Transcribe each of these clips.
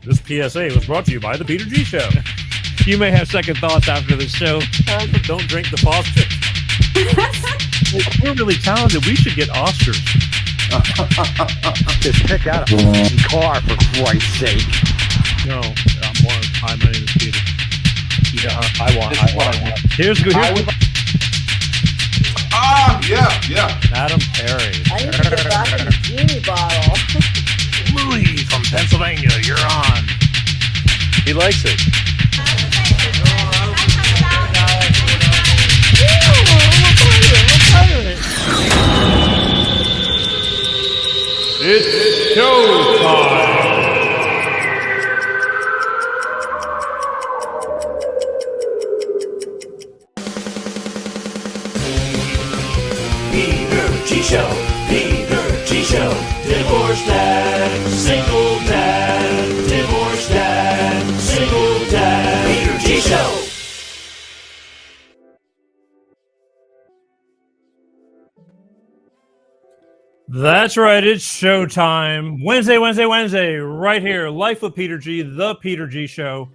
This PSA was brought to you by The Peter G Show. You may have second thoughts after this show. Don't drink the faucet. We're really talented. We should get Oscars. Just pick out a car, for Christ's sake. No, hi, my name is Peter. Yeah, I want. Here's good. Yeah. Adam Perry. I need to get back in the genie bottle. Louis from Pennsylvania, you're on. He likes it. It's showtime. Peter G Show, Peter G Show, divorced dad, single dad, divorced dad, single dad, Peter G Show. That's right, it's showtime. Wednesday, right here. Life with Peter G, the Peter G Show.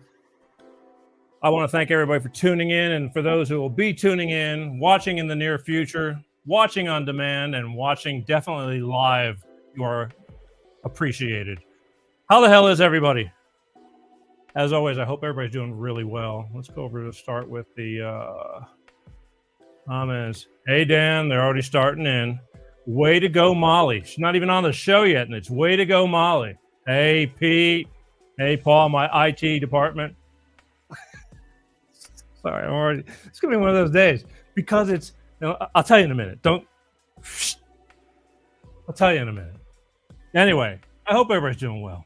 I want to thank everybody for tuning in, and for those who will be tuning in, watching in the near future, watching on demand, and watching definitely live. You are appreciated. How the hell is everybody? As always, I hope everybody's doing really well. Let's go over to start with the comments. Hey, Dan, they're already starting in. Way to go, Molly. She's not even on the show yet, and it's way to go, Molly. Hey, Pete. Hey, Paul, my IT department. Sorry, it's going to be one of those days because it's, I'll tell you in a minute. I'll tell you in a minute. Anyway, I hope everybody's doing well.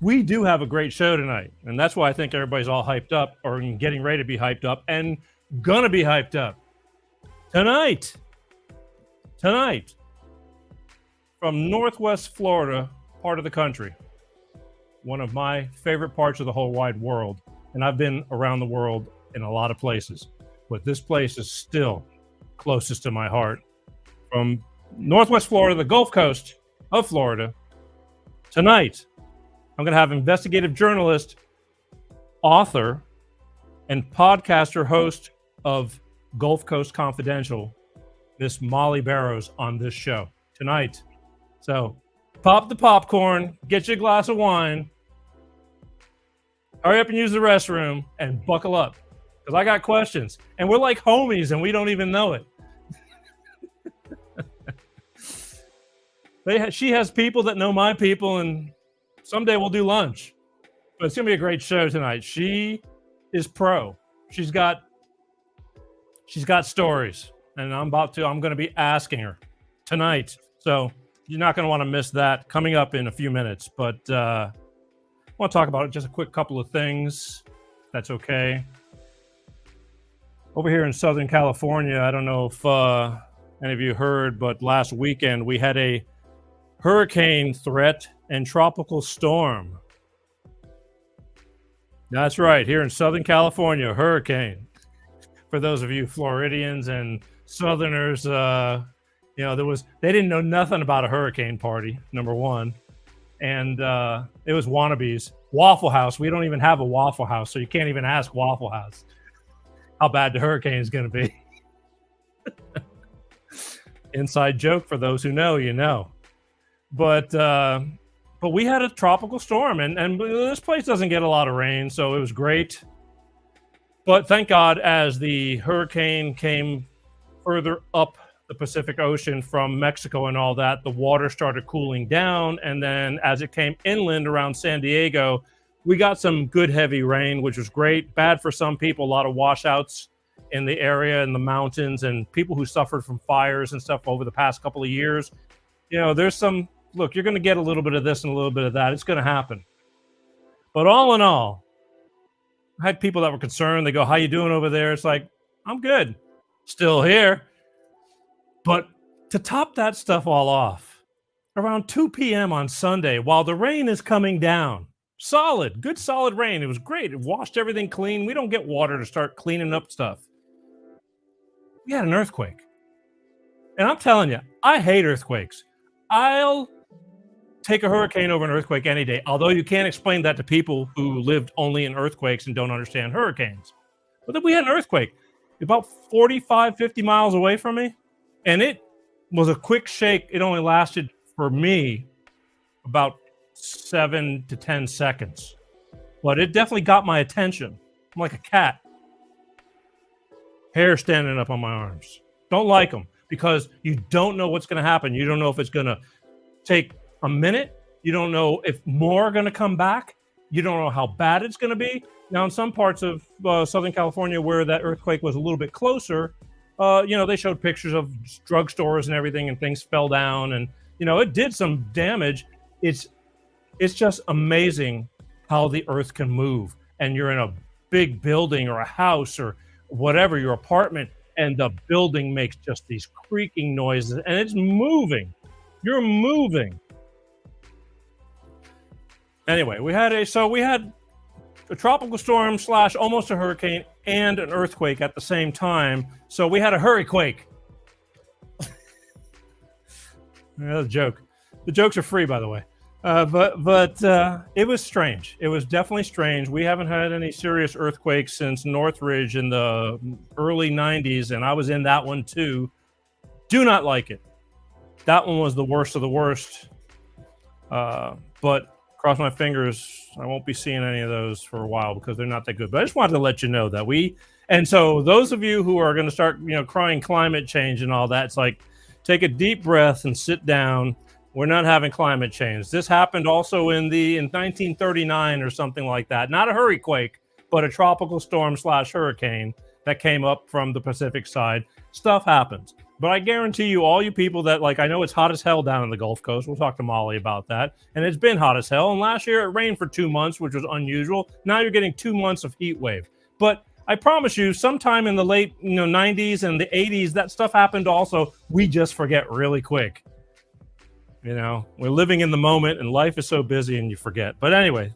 We do have a great show tonight, and that's why I think everybody's all hyped up or getting ready to be hyped up and going to be hyped up. Tonight, from Northwest Florida, part of the country, one of my favorite parts of the whole wide world, and I've been around the world in a lot of places, but this place is still closest to my heart. From Northwest Florida, the Gulf Coast of Florida, tonight, I'm going to have investigative journalist, author, and podcaster host of Gulf Coast Confidential, Miss Mollye Barrows, on this show tonight. So pop the popcorn, get you a glass of wine, hurry up and use the restroom, and buckle up because I got questions. And we're like homies and we don't even know it. She has people that know my people, and someday we'll do lunch. But it's going to be a great show tonight. She is pro. She's got stories. And I'm going to be asking her tonight. So you're not going to want to miss that coming up in a few minutes. But I want to talk about just a quick couple of things. If that's okay. Over here in Southern California, I don't know if any of you heard, but last weekend we had a hurricane threat and tropical storm. That's right. Here in Southern California, hurricane. For those of you Floridians and Southerners, they didn't know nothing about a hurricane party, number one. And it was wannabes. Waffle House. We don't even have a Waffle House, so you can't even ask Waffle House how bad the hurricane is going to be. Inside joke for those who know, you know. But we had a tropical storm, and this place doesn't get a lot of rain, so it was great. But thank God, as the hurricane came further up the Pacific Ocean from Mexico and all that, the water started cooling down. And then as it came inland around San Diego, we got some good heavy rain, which was great. Bad for some people, a lot of washouts in the area, in the mountains, and people who suffered from fires and stuff over the past couple of years. There's some, look, you're going to get a little bit of this and a little bit of that. It's going to happen. But all in all, I had people that were concerned. They go, how you doing over there? It's like, I'm good. Still here. But to top that stuff all off, around 2 p.m. on Sunday, while the rain is coming down, good solid rain. It was great. It washed everything clean. We don't get water to start cleaning up stuff. We had an earthquake. And I'm telling you, I hate earthquakes. I'll take a hurricane over an earthquake any day, although you can't explain that to people who lived only in earthquakes and don't understand hurricanes. But then we had an earthquake about 45, 50 miles away from me, and it was a quick shake. It only lasted, for me, about 7 to 10 seconds. But it definitely got my attention. I'm like a cat. Hair standing up on my arms. Don't like them because you don't know what's going to happen. You don't know if it's going to take a minute. You don't know if more are going to come back. You don't know how bad it's going to be. Now, in some parts of Southern California where that earthquake was a little bit closer, they showed pictures of drugstores and everything, and things fell down, and it did some damage. It's just amazing how the earth can move, and you're in a big building or a house or whatever, your apartment, and the building makes just these creaking noises, and it's moving. You're moving. Anyway, we had a tropical storm / almost a hurricane and an earthquake at the same time. So we had a hurricane. That's a joke. The jokes are free, by the way. But it was strange. It was definitely strange. We haven't had any serious earthquakes since Northridge in the early 90s, and I was in that one too. Do not like it. That one was the worst of the worst. But cross my fingers, I won't be seeing any of those for a while because they're not that good. But I just wanted to let you know that and so those of you who are going to start, crying climate change and all that, it's like, take a deep breath and sit down. We're not having climate change. This happened also in 1939 or something like that. Not a hurricane, but a tropical storm / hurricane that came up from the Pacific side. Stuff happens. But I guarantee you, all you people that, I know it's hot as hell down in the Gulf Coast. We'll talk to Mollye about that. And it's been hot as hell. And last year it rained for 2 months, which was unusual. Now you're getting 2 months of heat wave. But I promise you, sometime in the late 90s and the 80s, that stuff happened also. We just forget really quick. We're living in the moment and life is so busy and you forget. But anyway,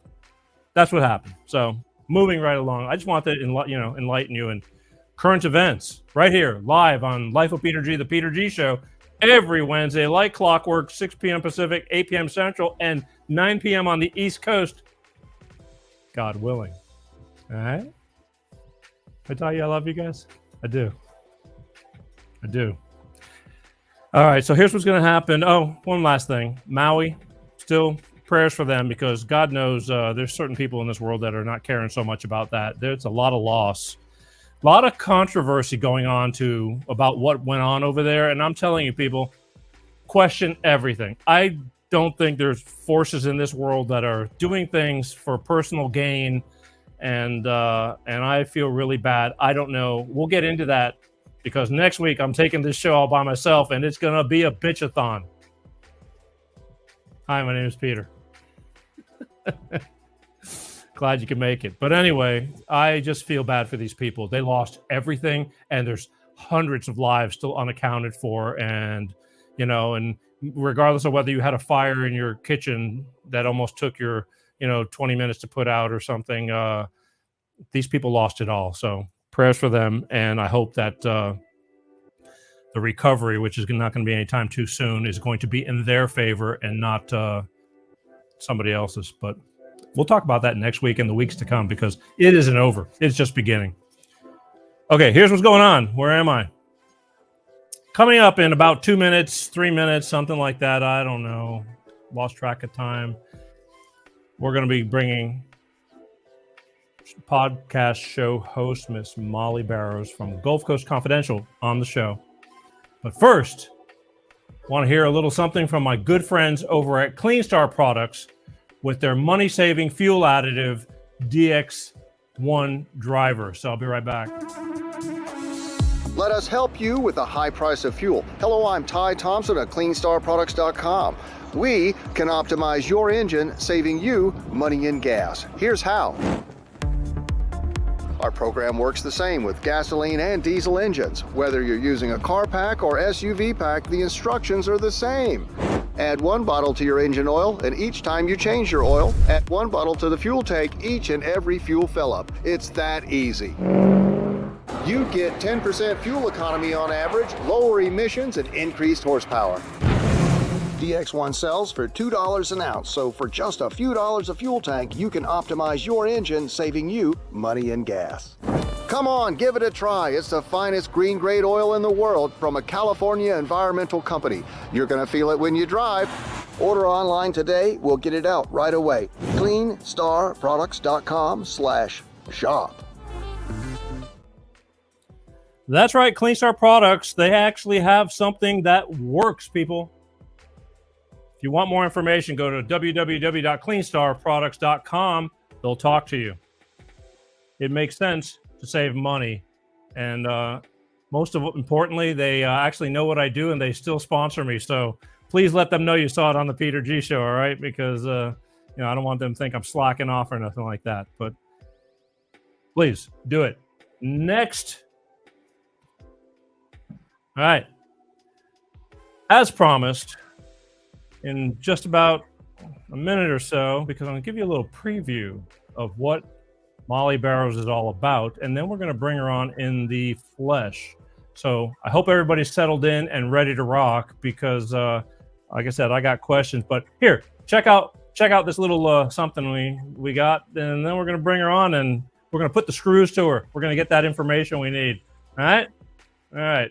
that's what happened. So moving right along, I just want to enlighten you and current events right here live on Life of Peter G, the Peter G Show, every Wednesday, like clockwork, 6 p.m. Pacific, 8 p.m. Central, and 9 p.m. on the East Coast. God willing. All right? I tell you I love you guys? I do. All right, so here's what's going to happen. Oh, one last thing. Maui, still prayers for them because God knows there's certain people in this world that are not caring so much about that. There's a lot of loss. A lot of controversy going on about what went on over there. And I'm telling you, people, question everything. I don't think there's forces in this world that are doing things for personal gain. And I feel really bad. I don't know. We'll get into that because next week I'm taking this show all by myself and it's going to be a bitch-a-thon. Hi, my name is Peter. Glad you can make it. But anyway, I just feel bad for these people. They lost everything, and there's hundreds of lives still unaccounted for. And, and regardless of whether you had a fire in your kitchen that almost took your, 20 minutes to put out or something, these people lost it all. So prayers for them. And I hope that the recovery, which is not going to be anytime too soon, is going to be in their favor and not somebody else's. But we'll talk about that next week and the weeks to come because it isn't over. It's just beginning. Okay, here's what's going on. Where am I? Coming up in about 2 minutes, 3 minutes, something like that. I don't know. Lost track of time. We're going to be bringing podcast show host Miss Mollye Barrows from Gulf Coast Confidential on the show. But first, want to hear a little something from my good friends over at Clean Star Products with their money-saving fuel additive DX1 driver. So I'll be right back. Let us help you with the high price of fuel. Hello, I'm Ty Thompson at CleanStarProducts.com. We can optimize your engine, saving you money in gas. Here's how. Our program works the same with gasoline and diesel engines. Whether you're using a car pack or SUV pack, the instructions are the same. Add 1 bottle to your engine oil, and each time you change your oil, add 1 bottle to the fuel tank each and every fuel fill-up. It's that easy. You get 10% fuel economy on average, lower emissions, and increased horsepower. DX1 sells for $2 an ounce, so for just a few dollars a fuel tank, you can optimize your engine, saving you money and gas. Come on, give it a try. It's the finest green-grade oil in the world from a California environmental company. You're going to feel it when you drive. Order online today. We'll get it out right away. CleanStarProducts.com/shop. That's right, Clean Star Products. They actually have something that works, people. If you want more information, go to www.cleanstarproducts.com. They'll talk to you. It makes sense to save money. And most importantly, they actually know what I do and they still sponsor me. So please let them know you saw it on the Peter G Show, all right? Because I don't want them to think I'm slacking off or nothing like that. But please do it. Next. All right. As promised, in just about a minute or so, because I'm going to give you a little preview of what Mollye Barrows is all about, and then we're going to bring her on in the flesh. So I hope everybody's settled in and ready to rock because, like I said, I got questions. But here, check out this little something we got, and then we're going to bring her on, and we're going to put the screws to her. We're going to get that information we need. All right? All right.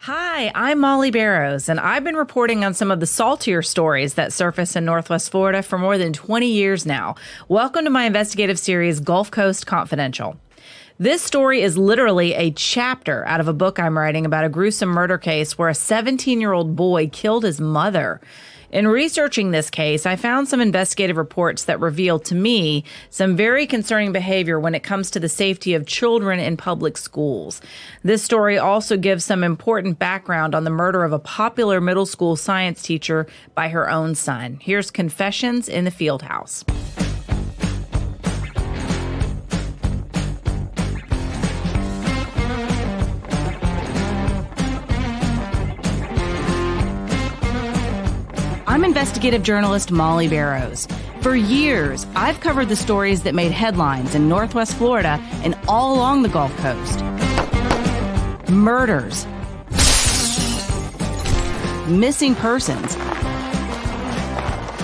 Hi, I'm Mollye Barrows, and I've been reporting on some of the saltier stories that surface in Northwest Florida for more than 20 years now. Welcome to my investigative series, Gulf Coast Confidential. This story is literally a chapter out of a book I'm writing about a gruesome murder case where a 17-year-old boy killed his mother. In researching this case, I found some investigative reports that revealed to me some very concerning behavior when it comes to the safety of children in public schools. This story also gives some important background on the murder of a popular middle school science teacher by her own son. Here's Confessions in the Fieldhouse. I'm investigative journalist Mollye Barrows. For years, I've covered the stories that made headlines in Northwest Florida and all along the Gulf Coast. Murders, missing persons,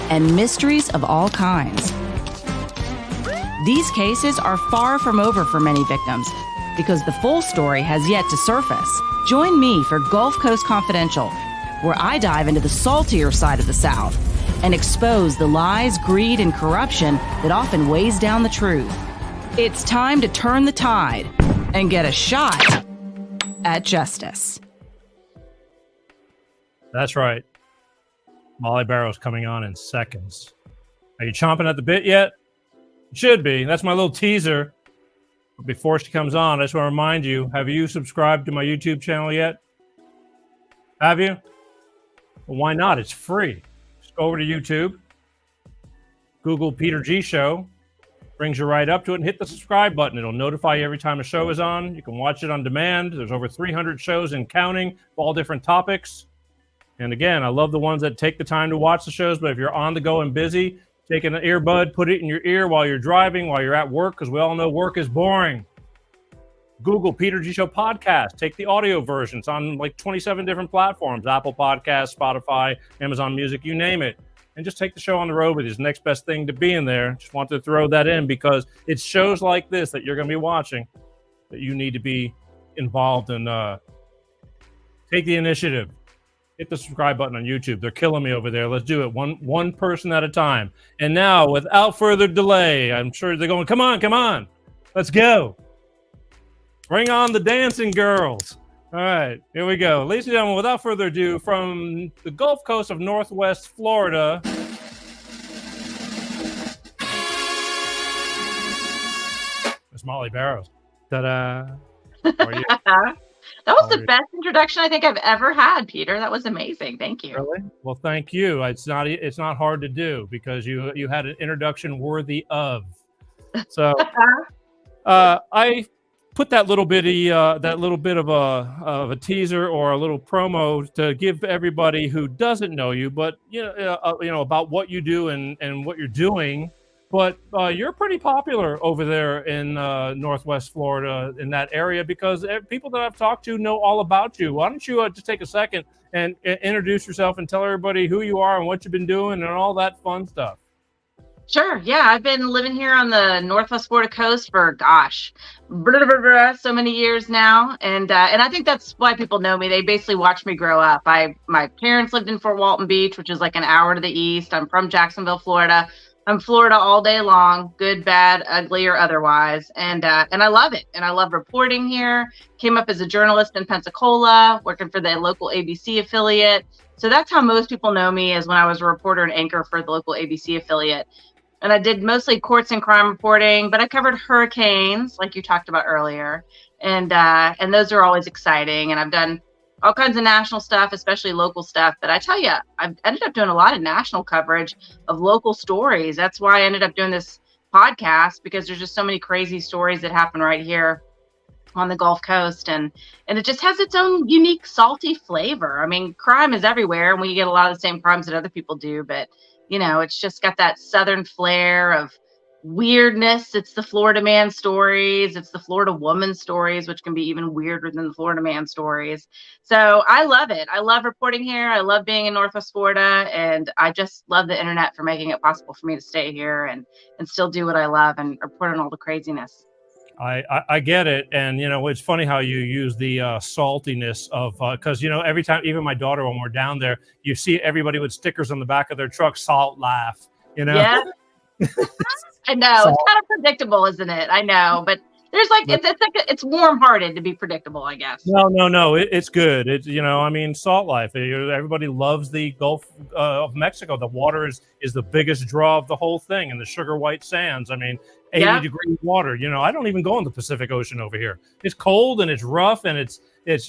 and mysteries of all kinds. These cases are far from over for many victims because the full story has yet to surface. Join me for Gulf Coast Confidential, where I dive into the saltier side of the South and expose the lies, greed, and corruption that often weighs down the truth. It's time to turn the tide and get a shot at justice. That's right. Mollye Barrows coming on in seconds. Are you chomping at the bit yet? You should be. That's my little teaser. But before she comes on, I just want to remind you, have you subscribed to my YouTube channel yet? Have you? Well, why not? It's free. Just go over to YouTube, Google Peter G Show, brings you right up to it, and hit the subscribe button. It'll notify you every time a show is on. You can watch it on demand. There's over 300 shows and counting, all different topics. And again, I love the ones that take the time to watch the shows, but if you're on the go and busy, take an earbud, put it in your ear while you're driving, while you're at work, because we all know work is boring. Google Peter G Show podcast. Take the audio version. It's on like 27 different platforms, Apple Podcasts, Spotify, Amazon Music, you name it. And just take the show on the road with you. It's the next best thing to being there. Just want to throw that in because it's shows like this that you're going to be watching that you need to be involved in. Take the initiative. Hit the subscribe button on YouTube. They're killing me over there. Let's do it one person at a time. And now, without further delay, I'm sure they're going, come on. Let's go. Bring on the dancing girls. All right, here we go. Ladies and gentlemen, without further ado, from the Gulf Coast of Northwest Florida, it's Mollye Barrows. Ta-da. How are you? That was the best introduction I think I've ever had, Peter. That was amazing. Thank you. Really? Well, thank you. It's not hard to do because you had an introduction worthy of. So I put that little bit of a teaser or a little promo to give everybody who doesn't know you, but about what you do and what you're doing, But you're pretty popular over there in Northwest Florida in that area because people that I've talked to know all about you. Why don't you just take a second and introduce yourself and tell everybody who you are and what you've been doing and all that fun stuff. Sure. Yeah, I've been living here on the Northwest Florida coast for so many years now, and I think that's why people know me. They basically watched me grow up. My parents lived in Fort Walton Beach, which is like an hour to the east. I'm from Jacksonville, Florida. I'm Florida all day long, good, bad, ugly, or otherwise, and I love it. And I love reporting here. Came up as a journalist in Pensacola, working for the local ABC affiliate. So that's how most people know me, is when I was a reporter and anchor for the local ABC affiliate. And I did mostly courts and crime reporting, but I covered hurricanes, like you talked about earlier, and those are always exciting. And I've done all kinds of national stuff, especially local stuff. But I tell you, I've ended up doing a lot of national coverage of local stories. That's why I ended up doing this podcast, because there's just so many crazy stories that happen right here on the Gulf Coast, and it just has its own unique salty flavor. I mean, crime is everywhere, and we get a lot of the same crimes that other people do, but you know, it's just got that southern flair of weirdness. It's the Florida man stories. It's the Florida woman stories, which can be even weirder than the Florida man stories. So I love it. I love reporting here. I love being in Northwest Florida. And I just love the internet for making it possible for me to stay here and still do what I love and report on all the craziness. I get it. And, you know, it's funny how you use the saltiness of, because, you know, every time, even my daughter, when we're down there, you see everybody with stickers on the back of their truck, salt laugh, you know? Yeah. I know. It's kind of predictable, isn't it? I know. But there's like, it's warm-hearted to be predictable, I guess. No. It's good. It's, you know, I mean, salt life. Everybody loves the Gulf of Mexico. The water is the biggest draw of the whole thing, and the sugar white sands. I mean, 80-degree water. You know, I don't even go in the Pacific Ocean over here. It's cold and it's rough and it's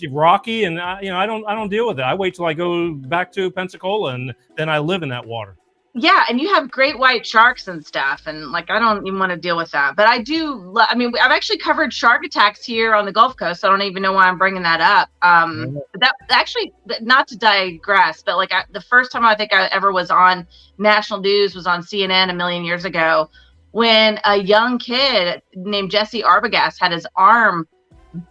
rocky, and I don't deal with it. I wait till I go back to Pensacola, and then I live in that water. Yeah, and you have great white sharks and stuff, and like I don't even want to deal with that. But I do. I mean, I've actually covered shark attacks here on the Gulf Coast. So I don't even know why I'm bringing that up. That actually, not to digress, but like the first time I think I ever was on national news was on CNN a million years ago, when a young kid named Jesse Arbogast had his arm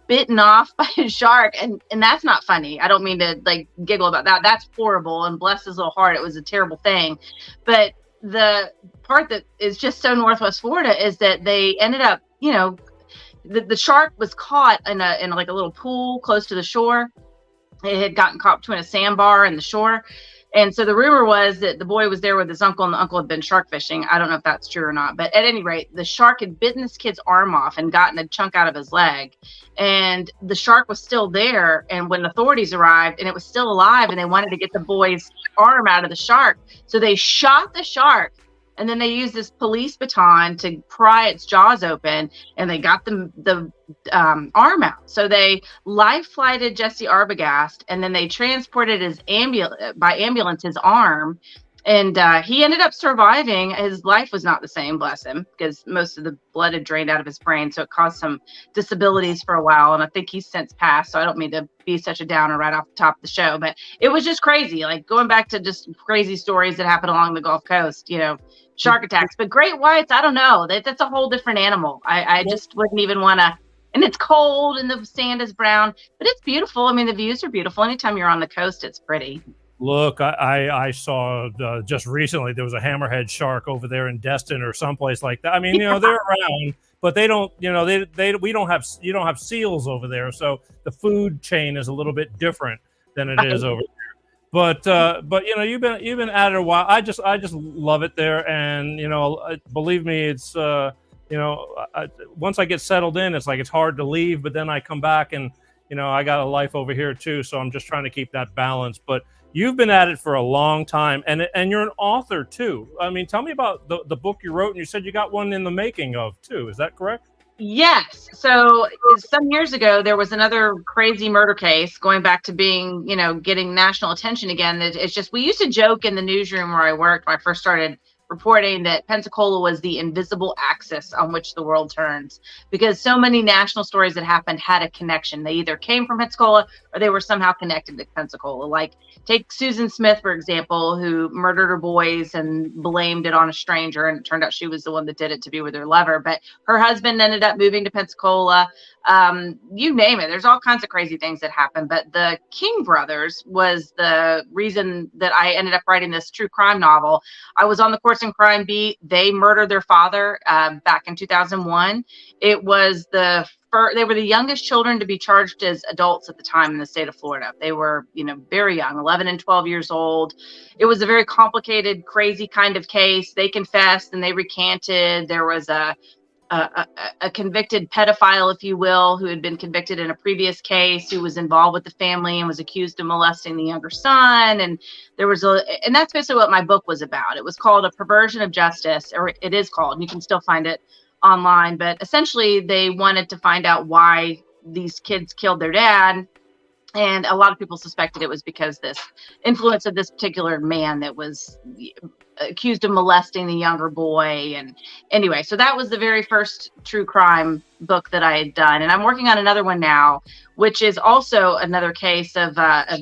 bitten off by a shark, and that's not funny. I don't mean to like giggle about that. That's horrible, and bless his little heart, it was a terrible thing. But the part that is just so Northwest Florida is that they ended up, you know, the shark was caught in like a little pool close to the shore. It had gotten caught between a sandbar and the shore. And so the rumor was that the boy was there with his uncle, and the uncle had been shark fishing. I don't know if that's true or not, but at any rate, the shark had bitten this kid's arm off and gotten a chunk out of his leg. And the shark was still there. And when authorities arrived, and it was still alive, and they wanted to get the boy's arm out of the shark, so they shot the shark. And then they used this police baton to pry its jaws open, and they got the arm out. So they life flighted Jesse Arbogast, and then they transported by ambulance his arm. And he ended up surviving. His life was not the same, bless him, because most of the blood had drained out of his brain. So it caused some disabilities for a while. And I think he's since passed. So I don't mean to be such a downer right off the top of the show. But it was just crazy, like going back to just crazy stories that happen along the Gulf Coast, you know, shark attacks. But great whites, I don't know. That's a whole different animal. I just wouldn't even want to. And it's cold and the sand is brown, but it's beautiful. I mean, the views are beautiful. Anytime you're on the coast, it's pretty. Look, I saw just recently there was a hammerhead shark over there in Destin or someplace like that. I mean, you know, they're around, but they don't, you know, you don't have seals over there, so the food chain is a little bit different than it is over there. But you know, you've been at it a while. I just love it there, and you know, believe me, it's you know, once I get settled in, it's like it's hard to leave, but then I come back and you know, I got a life over here too, so I'm just trying to keep that balance. But you've been at it for a long time, and you're an author too. I mean, tell me about the book you wrote, and you said you got one in the making of too. Is that correct? Yes. So some years ago, there was another crazy murder case going back to being, you know, getting national attention again. It's just, we used to joke in the newsroom where I worked when I first started reporting that Pensacola was the invisible axis on which the world turns, because so many national stories that happened had a connection. They either came from Pensacola or they were somehow connected to Pensacola. Like, take Susan Smith, for example, who murdered her boys and blamed it on a stranger, and it turned out she was the one that did it to be with her lover. But her husband ended up moving to Pensacola. You name it. There's all kinds of crazy things that happened. But the King brothers was the reason that I ended up writing this true crime novel. I was on the Courts and Crime beat. They murdered their father back in 2001. It was they were the youngest children to be charged as adults at the time in the state of Florida. They were, very young, 11 and 12 years old. It was a very complicated, crazy kind of case. They confessed and they recanted. There was a convicted pedophile, if you will, who had been convicted in a previous case, who was involved with the family and was accused of molesting the younger son. And and that's basically what my book was about. It was called A Perversion of Justice, or it is called, you can still find it online, but essentially they wanted to find out why these kids killed their dad. And a lot of people suspected it was because this influence of this particular man that was accused of molesting the younger boy. And anyway, so that was the very first true crime book that I had done. And I'm working on another one now, which is also another case of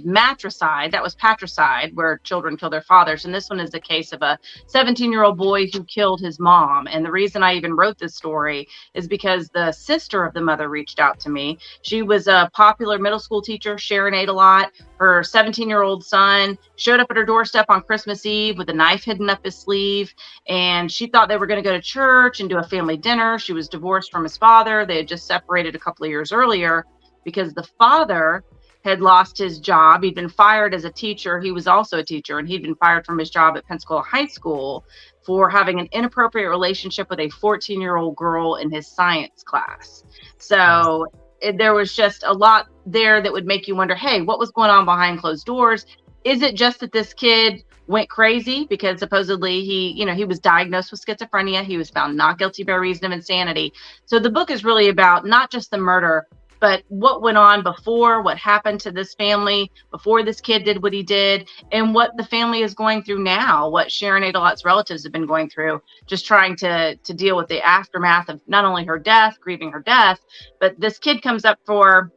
matricide. That was patricide, where children kill their fathers. And this one is the case of a 17-year-old boy who killed his mom. And the reason I even wrote this story is because the sister of the mother reached out to me. She was a popular middle school teacher, Sharon ate a lot. Her 17-year-old son showed up at her doorstep on Christmas Eve with a knife hidden up his sleeve. And she thought they were going to go to church and do a family dinner. She was divorced from his father. They had just separated a couple of years earlier because the father had lost his job. He'd been fired as a teacher. He was also a teacher, and he'd been fired from his job at Pensacola High School for having an inappropriate relationship with a 14-year-old girl in his science class. So there was just a lot there that would make you wonder, hey, what was going on behind closed doors? Is it just that this kid went crazy because supposedly he was diagnosed with schizophrenia? He was found not guilty by reason of insanity. So the book is really about not just the murder, but what went on before, what happened to this family before this kid did what he did, and what the family is going through now, what Sharon Adelot's relatives have been going through, just trying to deal with the aftermath of not only her death, grieving her death, but this kid comes up for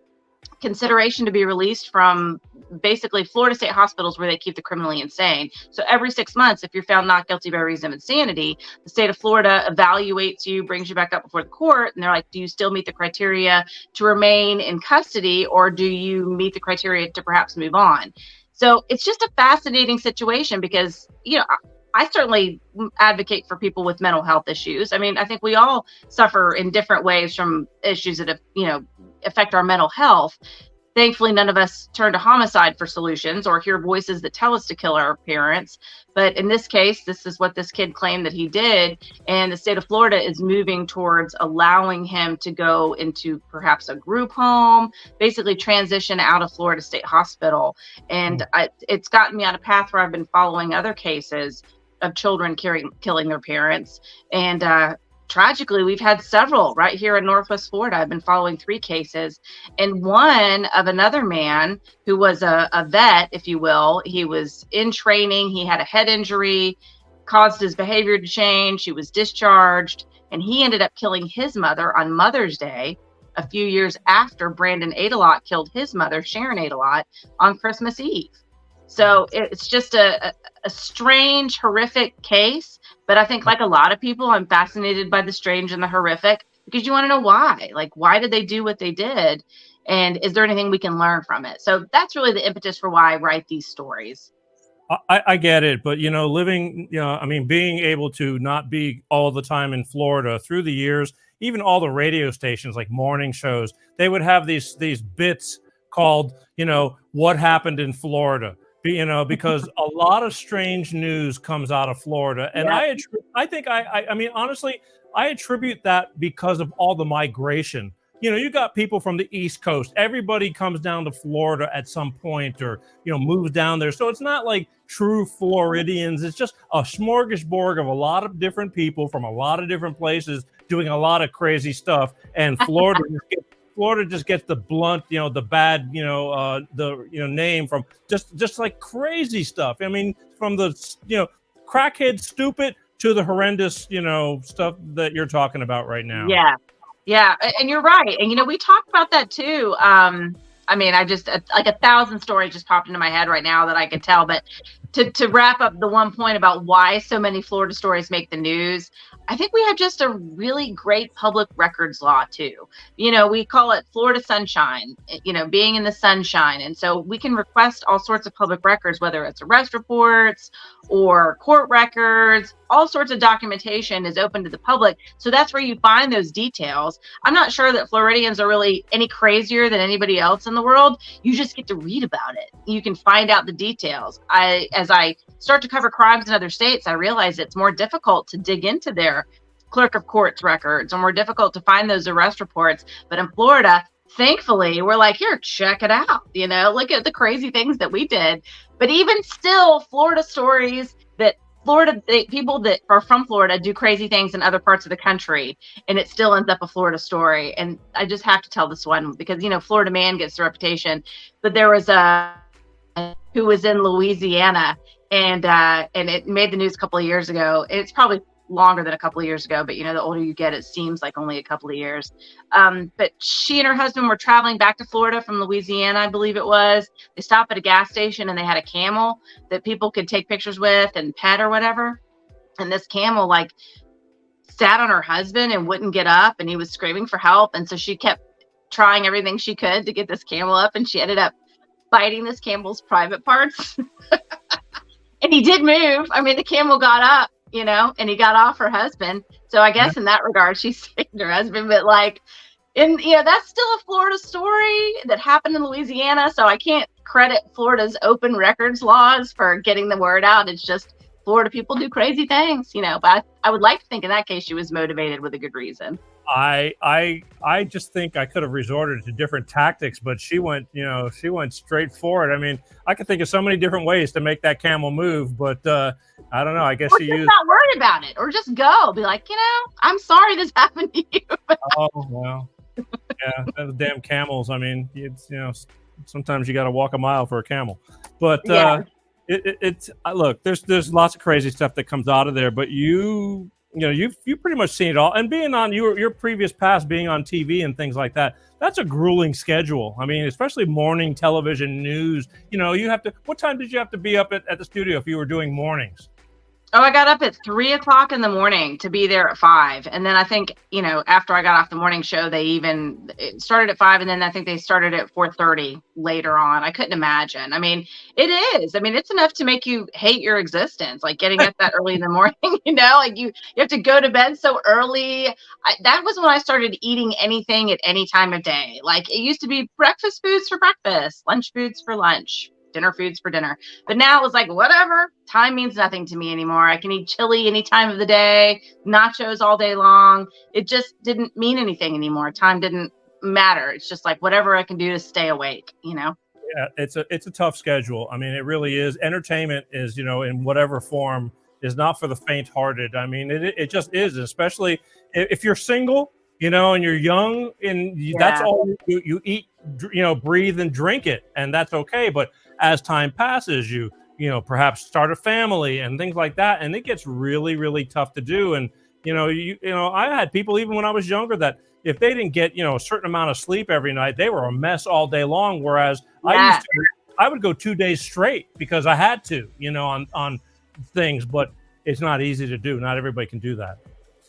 consideration to be released from basically Florida state hospitals where they keep the criminally insane. So every 6 months, if you're found not guilty by reason of insanity, the state of Florida evaluates you, brings you back up before the court, and they're like, do you still meet the criteria to remain in custody, or do you meet the criteria to perhaps move on? So it's just a fascinating situation because, I certainly advocate for people with mental health issues. I mean, I think we all suffer in different ways from issues that affect our mental health. Thankfully, none of us turn to homicide for solutions or hear voices that tell us to kill our parents. But in this case, this is what this kid claimed that he did. And the state of Florida is moving towards allowing him to go into perhaps a group home, basically transition out of Florida State Hospital. And it's gotten me on a path where I've been following other cases of children killing their parents. And tragically, we've had several right here in Northwest Florida. I've been following 3 cases, and one of another man who was a vet, if you will. He was in training. He had a head injury, caused his behavior to change. He was discharged, and he ended up killing his mother on Mother's Day a few years after Brandon Adelot killed his mother, Sharon Adelot, on Christmas Eve. So it's just a strange, horrific case. But I think, like a lot of people, I'm fascinated by the strange and the horrific because you want to know why. Like, why did they do what they did? And is there anything we can learn from it? So that's really the impetus for why I write these stories. I get it. But, being able to not be all the time in Florida through the years, even all the radio stations, like morning shows, they would have these bits called, what happened in Florida. Because a lot of strange news comes out of Florida. And yeah. Honestly, I attribute that because of all the migration. You got people from the East Coast. Everybody comes down to Florida at some point or, moves down there. So it's not like true Floridians. It's just a smorgasbord of a lot of different people from a lot of different places doing a lot of crazy stuff. And Florida just gets the blunt, the bad, name from just like crazy stuff. I mean, from the, crackhead stupid to the horrendous, stuff that you're talking about right now. Yeah, and you're right. And we talked about that too. I mean, I just like 1,000 stories just popped into my head right now that I could tell. But to wrap up the one point about why so many Florida stories make the news, I think we have just a really great public records law too. We call it Florida sunshine, being in the sunshine. And so we can request all sorts of public records, whether it's arrest reports or court records, all sorts of documentation is open to the public. So that's where you find those details. I'm not sure that Floridians are really any crazier than anybody else in the world. You just get to read about it. You can find out the details. As I start to cover crimes in other states, I realize it's more difficult to dig into their clerk of courts records, or more difficult to find those arrest reports. But in Florida, thankfully, we're like, here, check it out. Look at the crazy things that we did. But even still, Florida stories that people that are from Florida do crazy things in other parts of the country, and it still ends up a Florida story. And I just have to tell this one because, Florida man gets the reputation. But there was who was in Louisiana, and it made the news a couple of years ago. It's probably longer than a couple of years ago, but the older you get, it seems like only a couple of years. But she and her husband were traveling back to Florida from Louisiana, I believe it was. They stopped at a gas station and they had a camel that people could take pictures with and pet or whatever. And this camel sat on her husband and wouldn't get up, and he was screaming for help. And so she kept trying everything she could to get this camel up, and she ended up biting this camel's private parts. And he did move. I mean, the camel got up, and he got off her husband. So I guess in that regard, she saved her husband. But that's still a Florida story that happened in Louisiana. So I can't credit Florida's open records laws for getting the word out. It's just Florida people do crazy things, But I would like to think in that case she was motivated with a good reason. I just think I could have resorted to different tactics, but she went straight for it. I mean, I could think of so many different ways to make that camel move, but I don't know. I guess or she just used. Not worried about it, or just go. Be like, I'm sorry this happened to you. Oh well, yeah, the damn camels. I mean, sometimes you got to walk a mile for a camel, but it's look. There's lots of crazy stuff that comes out of there, but you've pretty much seen it all. And being on your previous past, being on TV and things like that, that's a grueling schedule. I mean, especially morning television news. You have to. What time did you have to be up at the studio if you were doing mornings? Oh, I got up at 3:00 in the morning to be there at 5. And then I think, after I got off the morning show, it started at 5. And then I think they started at 4:30 later on. I couldn't imagine. I mean, it is. I mean, it's enough to make you hate your existence, like getting up that early in the morning, you have to go to bed so early. That was when I started eating anything at any time of day. Like it used to be breakfast foods for breakfast, lunch foods for lunch, dinner foods for dinner. But now it was like, whatever, time means nothing to me anymore. I can eat chili any time of the day, nachos all day long. It just didn't mean anything anymore. Time didn't matter. It's just like whatever I can do to stay awake, Yeah, it's a tough schedule. I mean, it really is. Entertainment is, in whatever form, is not for the faint-hearted. I mean, it just is, especially if you're single, and you're young, and that's all you eat, breathe and drink it, and that's okay. But as time passes, you perhaps start a family and things like that, and it gets really, really tough to do. And I had people even when I was younger that if they didn't get a certain amount of sleep every night, they were a mess all day long. Whereas I would go 2 days straight because I had to, on things. But it's not easy to do. Not everybody can do that.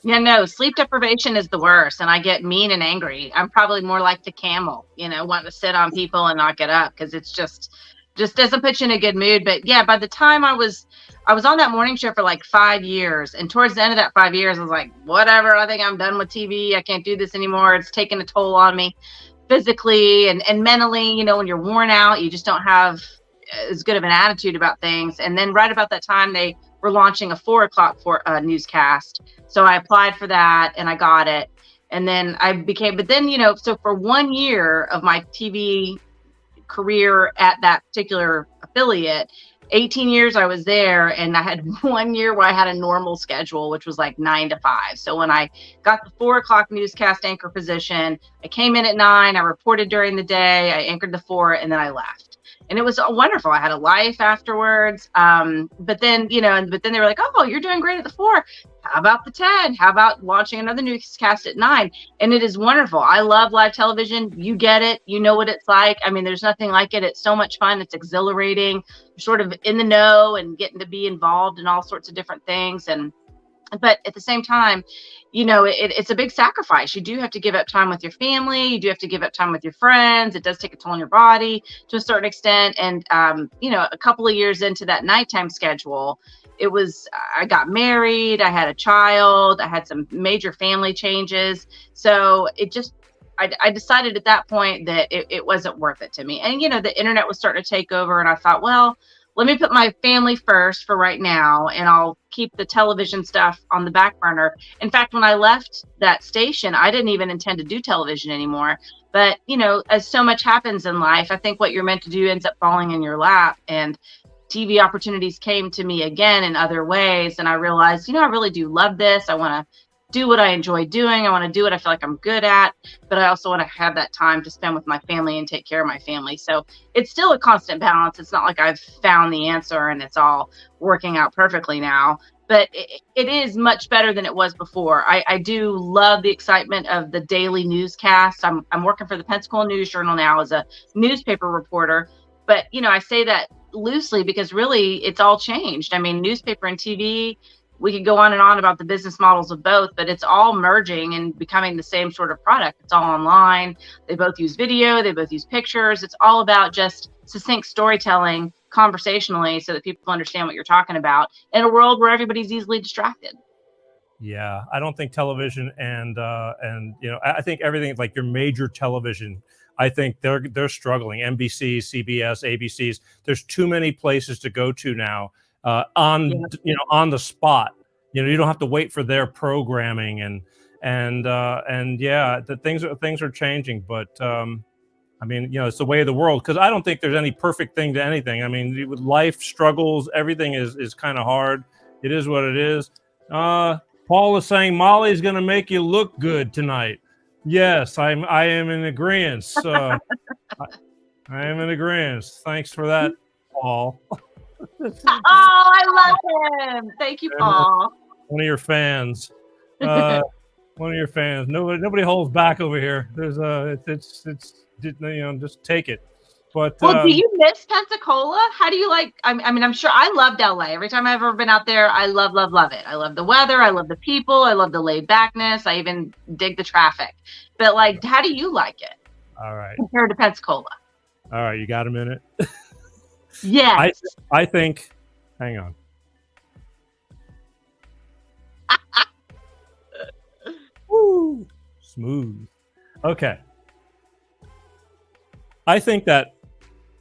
Yeah, no, sleep deprivation is the worst, and I get mean and angry. I'm probably more like the camel, wanting to sit on people and not get up because it's just doesn't put you in a good mood. But yeah, by the time I was on that morning show for like 5 years, and towards the end of that 5 years, I was like, whatever, I think I'm done with TV. I can't do this anymore. It's taking a toll on me physically and mentally. When you're worn out, you just don't have as good of an attitude about things. And then right about that time, they were launching a 4:00 newscast. So I applied for that and I got it. And then so for 1 year of my TV career at that particular affiliate, 18 years I was there, and I had 1 year where I had a normal schedule, which was like 9 to 5. So when I got the 4:00 newscast anchor position, I came in at 9, I reported during the day, I anchored the 4, and then I left. and it was wonderful. I had a life afterwards. But then, but then they were like, oh, you're doing great at the 4. How about the 10? How about launching another newscast at 9? And it is wonderful. I love live television. You get it. You know what it's like. I mean, there's nothing like it. It's so much fun. It's exhilarating. You're sort of in the know and getting to be involved in all sorts of different things. But at the same time, it's a big sacrifice. You do have to give up time with your family. You do have to give up time with your friends. It does take a toll on your body to a certain extent. And, a couple of years into that nighttime schedule, I got married, I had a child, I had some major family changes. So I decided at that point that it wasn't worth it to me. And, the internet was starting to take over, and I thought, well, let me put my family first for right now, and I'll keep the television stuff on the back burner. In fact, when I left that station, I didn't even intend to do television anymore. But, as so much happens in life, I think what you're meant to do ends up falling in your lap. And TV opportunities came to me again in other ways. And I realized, I really do love this. I want to do what I enjoy doing. I want to do what I feel like I'm good at, but I also want to have that time to spend with my family and take care of my family. So it's still a constant balance. It's not like I've found the answer and it's all working out perfectly now, but it is much better than it was before. I do love the excitement of the daily newscast. I'm working for the Pensacola News Journal now as a newspaper reporter, but I say that loosely because really it's all changed. I mean, newspaper and TV, we could go on and on about the business models of both, but it's all merging and becoming the same sort of product. It's all online. They both use video. They both use pictures. It's all about just succinct storytelling conversationally so that people understand what you're talking about in a world where everybody's easily distracted. Yeah, I don't think television and I think everything like your major television, I think they're struggling. NBC, CBS, ABCs. There's too many places to go to now. On the spot, you don't have to wait for their programming and the things are changing, but it's the way of the world, because I don't think there's any perfect thing to anything. I mean, with life struggles, everything is kind of hard. It is what it is. Paul is saying Molly's going to make you look good tonight. Yes, I am in agreement. I am in agreement. Thanks for that, Paul. Oh, I love him. Thank you, Paul. One of your fans. Nobody holds back over here. There's just take it. But do you miss Pensacola? How do you like? I'm sure I loved LA. Every time I've ever been out there, I love it. I love the weather. I love the people. I love the laid backness. I even dig the traffic. But how do you like it? All right. Compared to Pensacola. All right, you got a minute? Yes. I think, hang on. Woo, smooth. Okay. I think that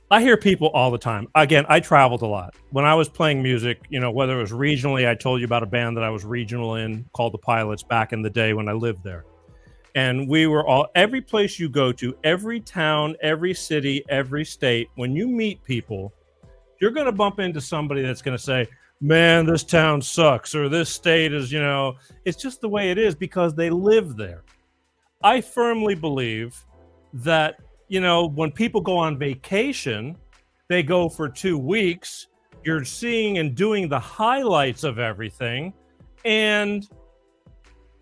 I hear people all the time. Again, I traveled a lot. When I was playing music, whether it was regionally, I told you about a band that I was regional in called the Pilots back in the day when I lived there. And we were every place you go to, every town, every city, every state, when you meet people, you're going to bump into somebody that's going to say, man, this town sucks, or this state is, it's just the way it is because they live there. I firmly believe that, when people go on vacation, they go for 2 weeks, you're seeing and doing the highlights of everything, and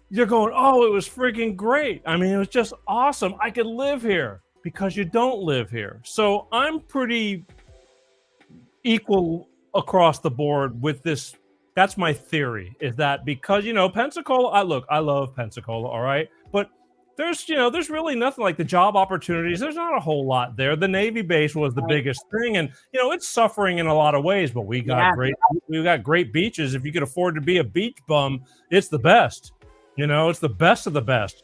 you're going, oh, it was freaking great. I mean, it was just awesome. I could live here, because you don't live here. So I'm pretty equal across the board with this. That's my theory, is that because, Pensacola, I love Pensacola, all right? But there's really nothing like the job opportunities. There's not a whole lot there. The Navy base was the biggest thing, and it's suffering in a lot of ways, but we got great beaches. If you could afford to be a beach bum, it's the best. It's the best of the best.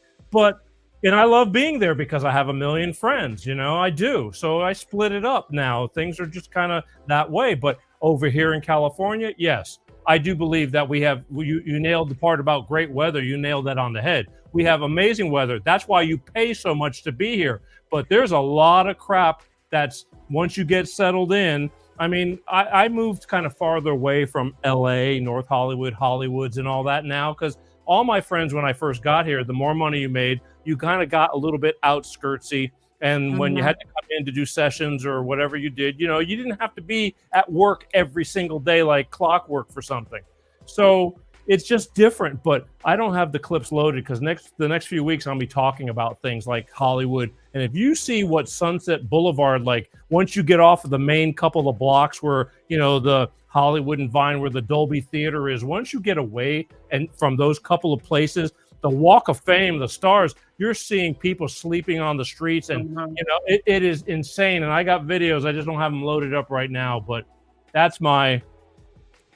And I love being there because I have a million friends, I do. So I split it up now. Things are just kind of that way. But over here in California, yes, I do believe that we have, you nailed the part about great weather. You nailed that on the head. We have amazing weather. That's why you pay so much to be here. But there's a lot of crap that's, once you get settled in, I mean, I moved kind of farther away from LA, North Hollywood, Hollywoods and all that now, because all my friends, when I first got here, the more money you made, you kind of got a little bit outskirtsy. And when you had to come in to do sessions or whatever you did, you didn't have to be at work every single day like clockwork for something. So it's just different. But I don't have the clips loaded because the next few weeks I'll be talking about things like Hollywood. And if you see what Sunset Boulevard, like once you get off of the main couple of blocks where, the Hollywood and Vine, where the Dolby Theater is, once you get away and from those couple of places, the Walk of Fame, the stars, you're seeing people sleeping on the streets, and it is insane. And I got videos, I just don't have them loaded up right now, but that's my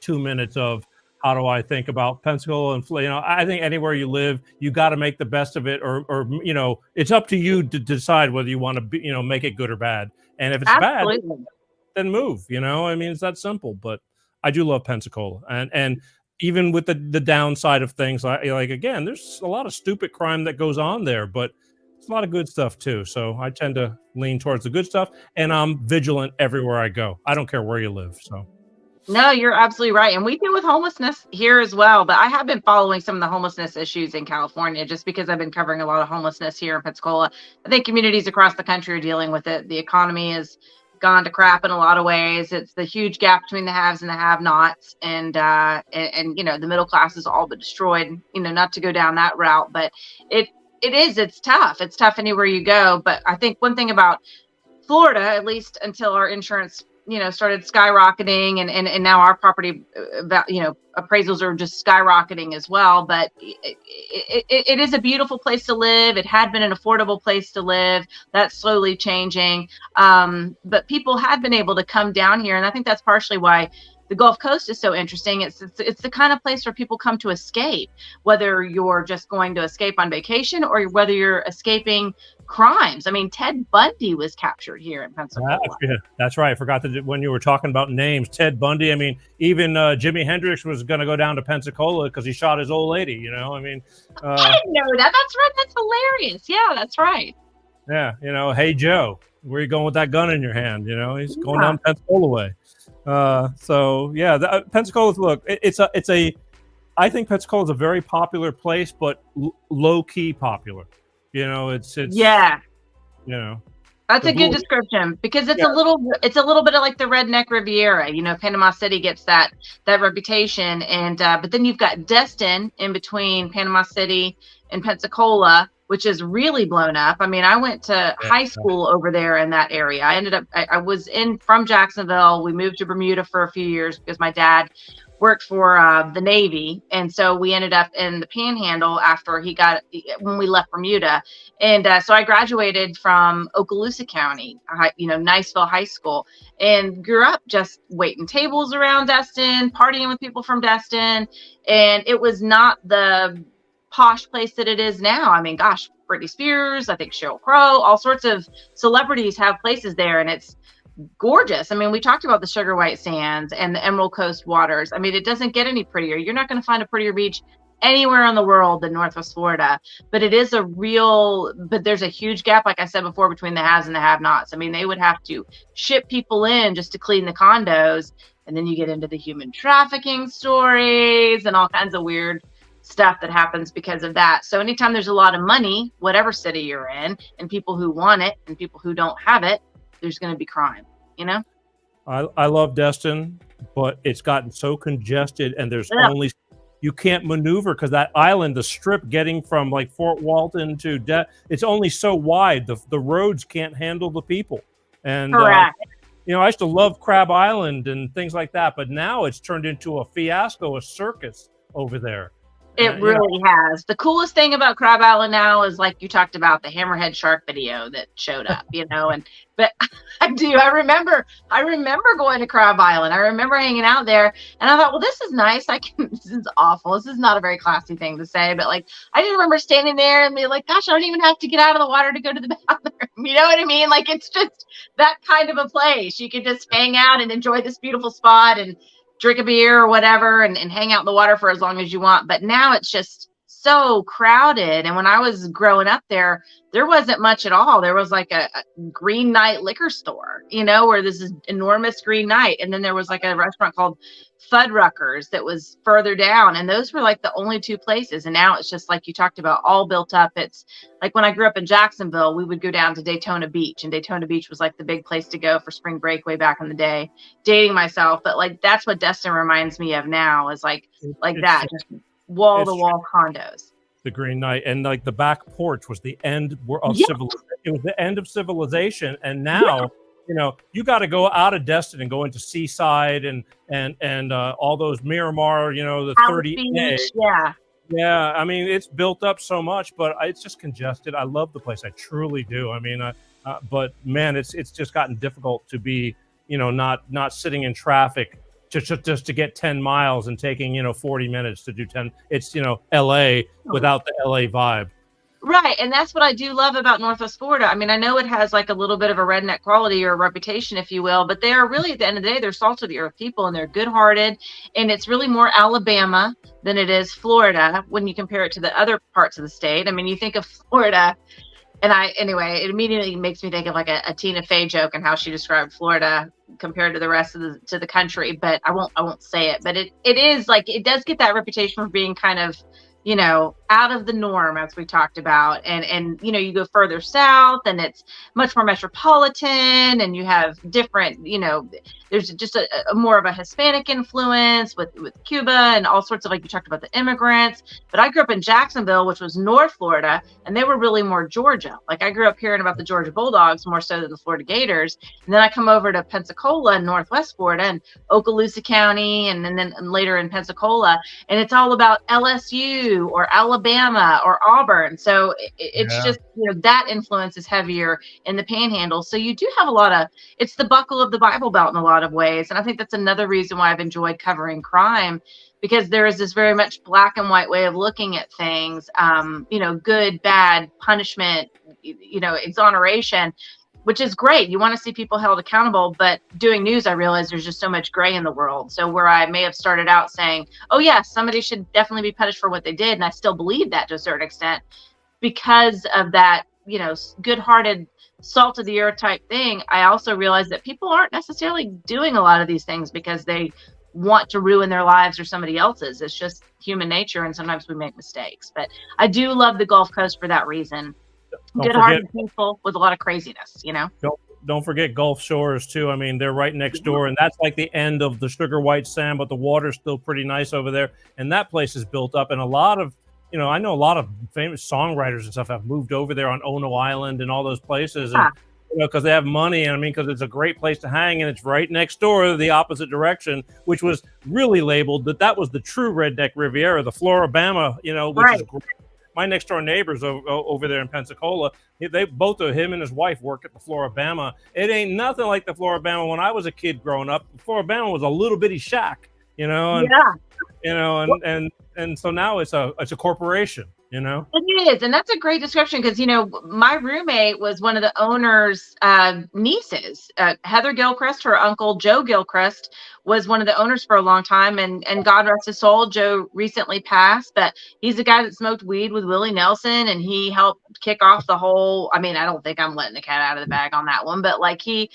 2 minutes of how do I think about Pensacola. And I think anywhere you live, you got to make the best of it, or it's up to you to decide whether you want to be, make it good or bad. And if it's bad, then move. It's that simple. But I do love Pensacola, and even with the downside of things, like again, there's a lot of stupid crime that goes on there, but it's a lot of good stuff too. So I tend to lean towards the good stuff, and I'm vigilant everywhere I go. I don't care where you live. So. No, you're absolutely right. And we deal with homelessness here as well. But I have been following some of the homelessness issues in California just because I've been covering a lot of homelessness here in Pensacola. I think communities across the country are dealing with it. The economy has gone to crap in a lot of ways. It's the huge gap between the haves and the have-nots, and the middle class is all but destroyed. Not to go down that route, but it's tough. It's tough anywhere you go. But I think one thing about Florida, at least until our insurance started skyrocketing, and now our property appraisals are just skyrocketing as well. But it is a beautiful place to live. It had been an affordable place to live. That's slowly changing. But people have been able to come down here, and I think that's partially why the Gulf Coast is so interesting. It's the kind of place where people come to escape, whether you're just going to escape on vacation or whether you're escaping crimes. I mean, Ted Bundy was captured here in Pennsylvania. That's right. I forgot that when you were talking about names, Ted Bundy. I mean, even Jimi Hendrix was going to go down to Pensacola because he shot his old lady. I didn't know that. That's right. That's hilarious. Yeah, that's right. Yeah. Hey Joe, where are you going with that gun in your hand? He's going down Pensacola way. Pensacola. Look, I think Pensacola is a very popular place, but low key popular. It's that's a good description, because it's a little bit of like the redneck Riviera. Panama City gets that reputation, and but then you've got Destin in between Panama City and Pensacola, which is really blown up. I mean, I went to high school over there in that area. I was from Jacksonville. We moved to Bermuda for a few years because my dad worked for the Navy. And so we ended up in the Panhandle when we left Bermuda. And so I graduated from Okaloosa County, Niceville High School, and grew up just waiting tables around Destin, partying with people from Destin. And it was not the posh place that it is now. I mean, gosh, Britney Spears, I think Sheryl Crow, all sorts of celebrities have places there, and it's gorgeous. I mean, we talked about the Sugar White Sands and the Emerald Coast waters. I mean, it doesn't get any prettier. You're not going to find a prettier beach anywhere in the world than Northwest Florida, but there's a huge gap, like I said before, between the haves and the have-nots. I mean, they would have to ship people in just to clean the condos, and then you get into the human trafficking stories and all kinds of weird stuff that happens because of that. So anytime there's a lot of money, whatever city you're in, and people who want it and people who don't have it, there's going to be crime. I love Destin, but it's gotten so congested, and there's you can't maneuver because that island, the strip getting from like Fort Walton to it's only so wide. The roads can't handle the people. And correct. I used to love Crab Island and things like that, but now it's turned into a fiasco, a circus over there. It really has. The coolest thing about Crab Island now is, like you talked about, the hammerhead shark video that showed up, but I remember going to Crab Island. I remember hanging out there, and I thought, well, this is nice. This is awful. This is not a very classy thing to say, but like, I just remember standing there and be like, gosh, I don't even have to get out of the water to go to the bathroom. You know what I mean? Like, it's just that kind of a place. You could just hang out and enjoy this beautiful spot and drink a beer or whatever and hang out in the water for as long as you want. But now it's just so crowded. And when I was growing up there wasn't much at all. There was like a Green Knight liquor store, where this is enormous Green Knight. And then there was like a restaurant called Fuddruckers that was further down. And those were like the only two places. And now it's just like you talked about, all built up. It's like when I grew up in Jacksonville, we would go down to Daytona Beach, and Daytona Beach was like the big place to go for spring break way back in the day. Dating myself, but like that's what Destin reminds me of now, is like that, just wall to wall condos. The Green Knight, and like the back porch was the end of civilization. It was the end of civilization, and now you got to go out of Destin and go into Seaside and all those Miramar, the 30A. Yeah. I mean, it's built up so much, but it's just congested. I love the place. I truly do. I mean, but man, it's just gotten difficult to be, not sitting in traffic just to get 10 miles and taking, 40 minutes to do 10. It's, LA without the LA vibe. Right. And that's what I do love about Northwest Florida. I mean, I know it has like a little bit of a redneck quality or a reputation, if you will, but they are really, at the end of the day, they're salt of the earth people, and they're good hearted. And it's really more Alabama than it is Florida when you compare it to the other parts of the state. I mean, you think of Florida, and it immediately makes me think of like a Tina Fey joke and how she described Florida compared to the rest of the country. But I won't say it. But it is like, it does get that reputation for being kind of, out of the norm, as we talked about. And you go further south and it's much more metropolitan, and you have different, there's just a more of a Hispanic influence with Cuba and all sorts of, like you talked about, the immigrants. But I grew up in Jacksonville, which was North Florida, and they were really more Georgia. Like I grew up hearing about the Georgia Bulldogs more so than the Florida Gators. And then I come over to Pensacola in Northwest Florida and Okaloosa County, and then later in Pensacola, and it's all about LSU or Alabama or Auburn. So it's just, that influence is heavier in the Panhandle. So you do have it's the buckle of the Bible Belt in a lot of ways. And I think that's another reason why I've enjoyed covering crime, because there is this very much black and white way of looking at things, good, bad, punishment, exoneration, which is great. You want to see people held accountable, but doing news, I realize there's just so much gray in the world. So where I may have started out saying, oh yeah, somebody should definitely be punished for what they did, and I still believe that to a certain extent, because of that, good-hearted, salt of the earth type thing, I also realize that people aren't necessarily doing a lot of these things because they want to ruin their lives or somebody else's. It's just human nature, and sometimes we make mistakes. But I do love the Gulf Coast for that reason. Good-hearted people with a lot of craziness, Don't forget Gulf Shores too. I mean, they're right next door, and that's like the end of the sugar white sand, but the water's still pretty nice over there. And that place is built up, and a lot of, I know a lot of famous songwriters and stuff have moved over there on Ono Island and all those places, and because they have money, and because it's a great place to hang, and it's right next door, the opposite direction, which was really labeled that was the true redneck Riviera, the Floribama, which is great. My next door neighbors over there in Pensacola, they both of him and his wife work at the Floribama. It ain't nothing like the Floribama when I was a kid growing up. The Floribama was a little bitty shack, and so now it's a corporation, It is, and that's a great description, because my roommate was one of the owner's nieces. Heather Gilchrist, her uncle Joe Gilchrist, was one of the owners for a long time, and God rest his soul, Joe recently passed, but he's the guy that smoked weed with Willie Nelson, and he helped kick off the whole, I don't think I'm letting the cat out of the bag on that one, but like he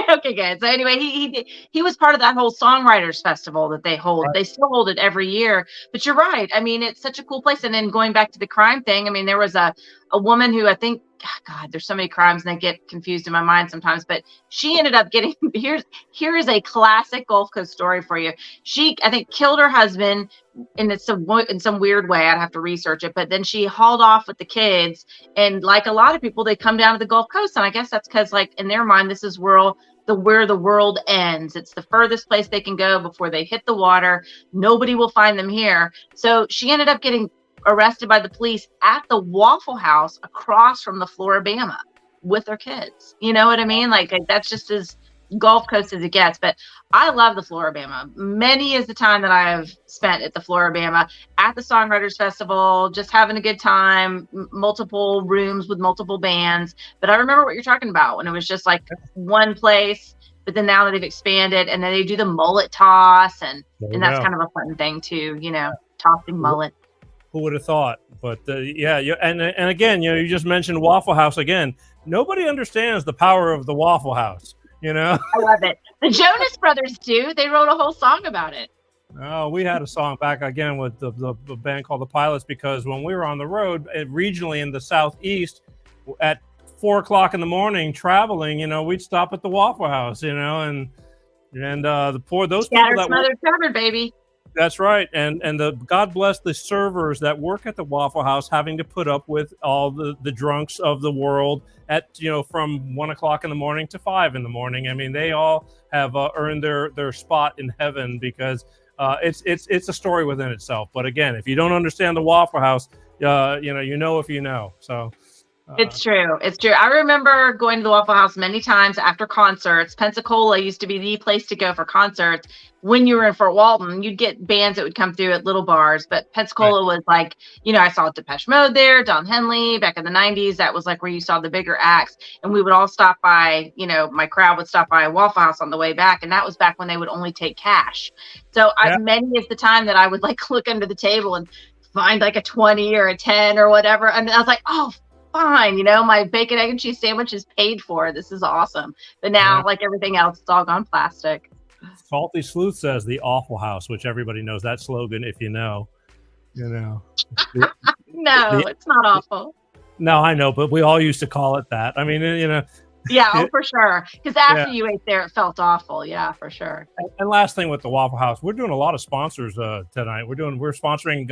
okay, good. So anyway, he was part of that whole songwriters festival that they hold. Right. They still hold it every year. But you're right. It's such a cool place. And then going back to the crime thing, there was a woman who, I think, God, there's so many crimes and they get confused in my mind sometimes, but she ended up getting, here is a classic Gulf Coast story for you. She, I think, killed her husband in some weird way. I'd have to research it, but then she hauled off with the kids. And like a lot of people, they come down to the Gulf Coast. And I guess that's because, like, in their mind, this is where the world ends. It's the furthest place they can go before they hit the water. Nobody will find them here. So she ended up getting arrested by the police at the Waffle House across from the Floribama with her kids. You know what I mean? Like, that's just as Gulf Coast as it gets. But I love the Floribama. Many is the time that I have spent at the Floribama, at the Songwriters Festival, just having a good time, multiple rooms with multiple bands. But I remember what you're talking about when it was just like one place, but then now that they've expanded, and then they do the mullet toss, and that's kind of a fun thing too, tossing mullet. Who would have thought? But yeah, and again, you just mentioned Waffle House again. Nobody understands the power of the Waffle House. I love it. The Jonas Brothers do. They wrote a whole song about it. Oh, we had a song back again with the band called the Pilots, because when we were on the road regionally in the Southeast at 4 o'clock in the morning traveling, we'd stop at the Waffle House, and those people that smothered, covered, baby. That's right, and God bless the servers that work at the Waffle House having to put up with all the drunks of the world at from 1 o'clock in the morning to 5 in the morning. I mean, they all have earned their spot in heaven, because it's a story within itself. But again, if you don't understand the Waffle House, if you know. So. It's true. It's true. I remember going to the Waffle House many times after concerts. Pensacola used to be the place to go for concerts. When you were in Fort Walton, you'd get bands that would come through at little bars, but Pensacola was like, I saw Depeche Mode there, Don Henley back in the 90s. That was like where you saw the bigger acts, and we would all stop by, my crowd would stop by a Waffle House on the way back. And that was back when they would only take cash. So many is the time that I would like look under the table and find like a 20 or a 10 or whatever. And I was like, oh, fine, my bacon, egg, and cheese sandwich is paid for. This is awesome. But now, like everything else, it's all gone plastic. Salty Sleuth says the Awful House, which everybody knows that slogan. If you know. No, it's not awful. No, I know, but we all used to call it that. I mean, Yeah, for sure. Because after you ate there, it felt awful. Yeah, for sure. And last thing with the Waffle House, we're doing a lot of sponsors tonight. We're sponsoring,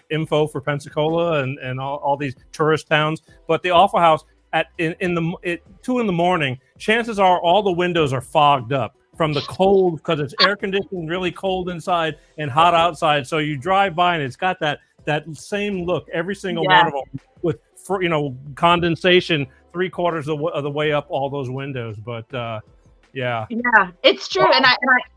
info for Pensacola and all these tourist towns. But the Waffle House at 2 in the morning, chances are all the windows are fogged up from the cold, because it's air conditioned, really cold inside and hot outside. So you drive by and it's got that same look, every single one of them, with condensation 3/4 of the way up all those windows. But it's true. And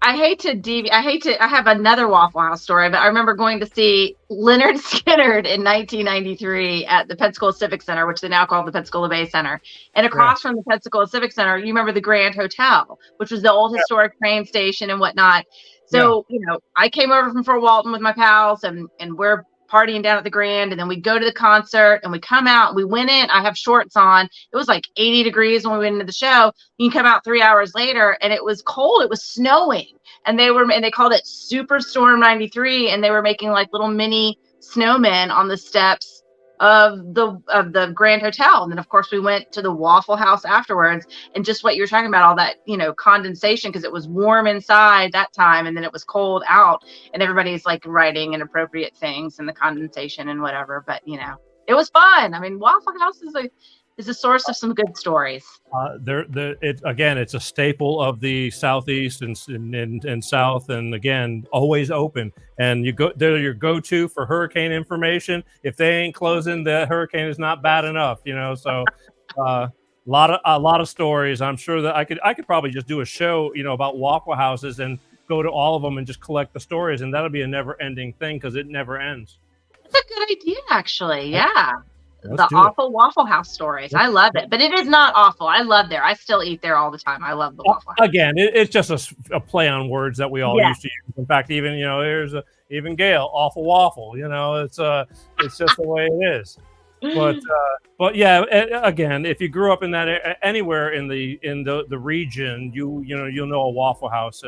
I hate to I have another Waffle House story, but I remember going to see Leonard Skinner in 1993 at the Pensacola Civic Center, which they now call the Pensacola Bay Center. And across from the Pensacola Civic Center, you remember the Grand Hotel, which was the old historic train station and whatnot. So, I came over from Fort Walton with my pals, and we're partying down at the Grand, and then we go to the concert and we come out, we went in, I have shorts on, it was like 80 degrees when we went into the show. You come out 3 hours later and it was cold, it was snowing, and they called it Superstorm 93, and they were making like little mini snowmen on the steps of the Grand Hotel. And then of course we went to the Waffle House afterwards, and just what you were talking about, all that condensation, because it was warm inside that time and then it was cold out, and everybody's like writing inappropriate things and the condensation and whatever. But it was fun. I mean, Waffle House is a source of some good stories. It's a staple of the Southeast and South, and again, always open. And they're your go-to for hurricane information. If they ain't closing, the hurricane is not bad enough. So a lot of stories. I'm sure that I could probably just do a show, about Waffle Houses and go to all of them and just collect the stories, and that'll be a never-ending thing because it never ends. That's a good idea, actually. Yeah. The awful Waffle House stories. I love it, but it is not awful. I love there. I still eat there all the time. I love the Waffle House. Again, it's just a play on words that we all used to use. In fact, even there's even Gail, awful waffle. It's just the way it is. But yeah, again, if you grew up in that anywhere in the region, you'll know a Waffle House,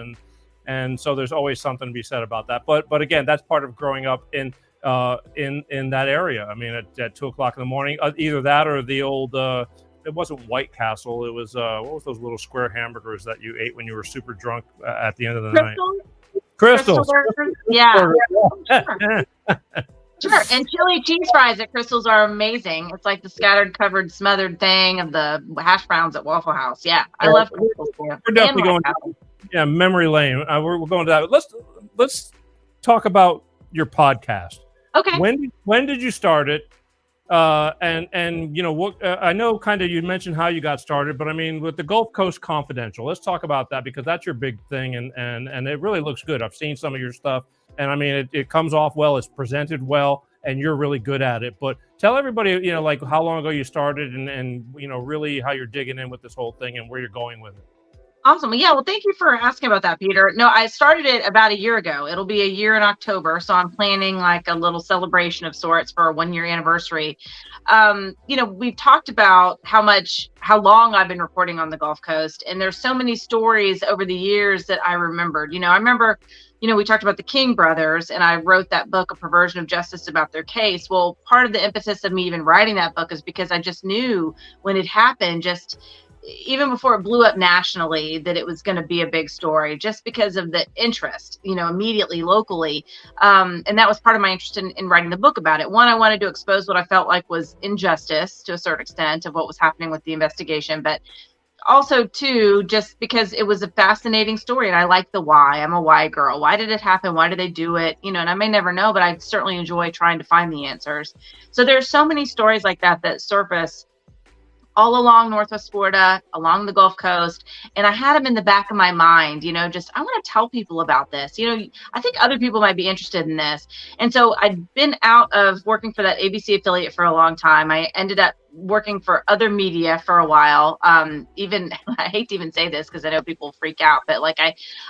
and so there's always something to be said about that. But again, that's part of growing up in that area. I mean, at 2 o'clock in the morning, either that or the old, it wasn't White Castle. It was, what was those little square hamburgers that you ate when you were super drunk at the end of the night? Crystals. Yeah. Sure. And chili cheese fries at Crystals are amazing. It's like the scattered, covered, smothered thing of the hash browns at Waffle House. Yeah. I love Crystals too. We're definitely going down memory lane. We're going to that. Let's talk about your podcast. Okay. When did you start it? And what I know kind of you mentioned how you got started, but I mean with the Gulf Coast Confidential, let's talk about that because that's your big thing, and it really looks good. I've seen some of your stuff, and I mean it comes off well, it's presented well, and you're really good at it. But tell everybody, like how long ago you started, and really how you're digging in with this whole thing and where you're going with it. Awesome. Well, yeah. Well, thank you for asking about that, Peter. No, I started it about a year ago. It'll be a year in October. So I'm planning like a little celebration of sorts for a 1 year anniversary. We've talked about how long I've been reporting on the Gulf Coast. And there's so many stories over the years that I remembered. I remember, we talked about the King brothers, and I wrote that book, A Perversion of Justice, about their case. Well, part of the impetus of me even writing that book is because I just knew when it happened, just even before it blew up nationally, that it was going to be a big story just because of the interest, immediately locally. And that was part of my interest in writing the book about it. One, I wanted to expose what I felt like was injustice to a certain extent of what was happening with the investigation, but also two, just because it was a fascinating story and I like the why. I'm a why girl. Why did it happen? Why did they do it? And I may never know, but I certainly enjoy trying to find the answers. So there's so many stories like that surface all along Northwest Florida, along the Gulf Coast. And I had them in the back of my mind, just, I want to tell people about this. I think other people might be interested in this. And so I'd been out of working for that ABC affiliate for a long time. I ended up working for other media for a while. Even, I hate to even say this because I know people freak out, but like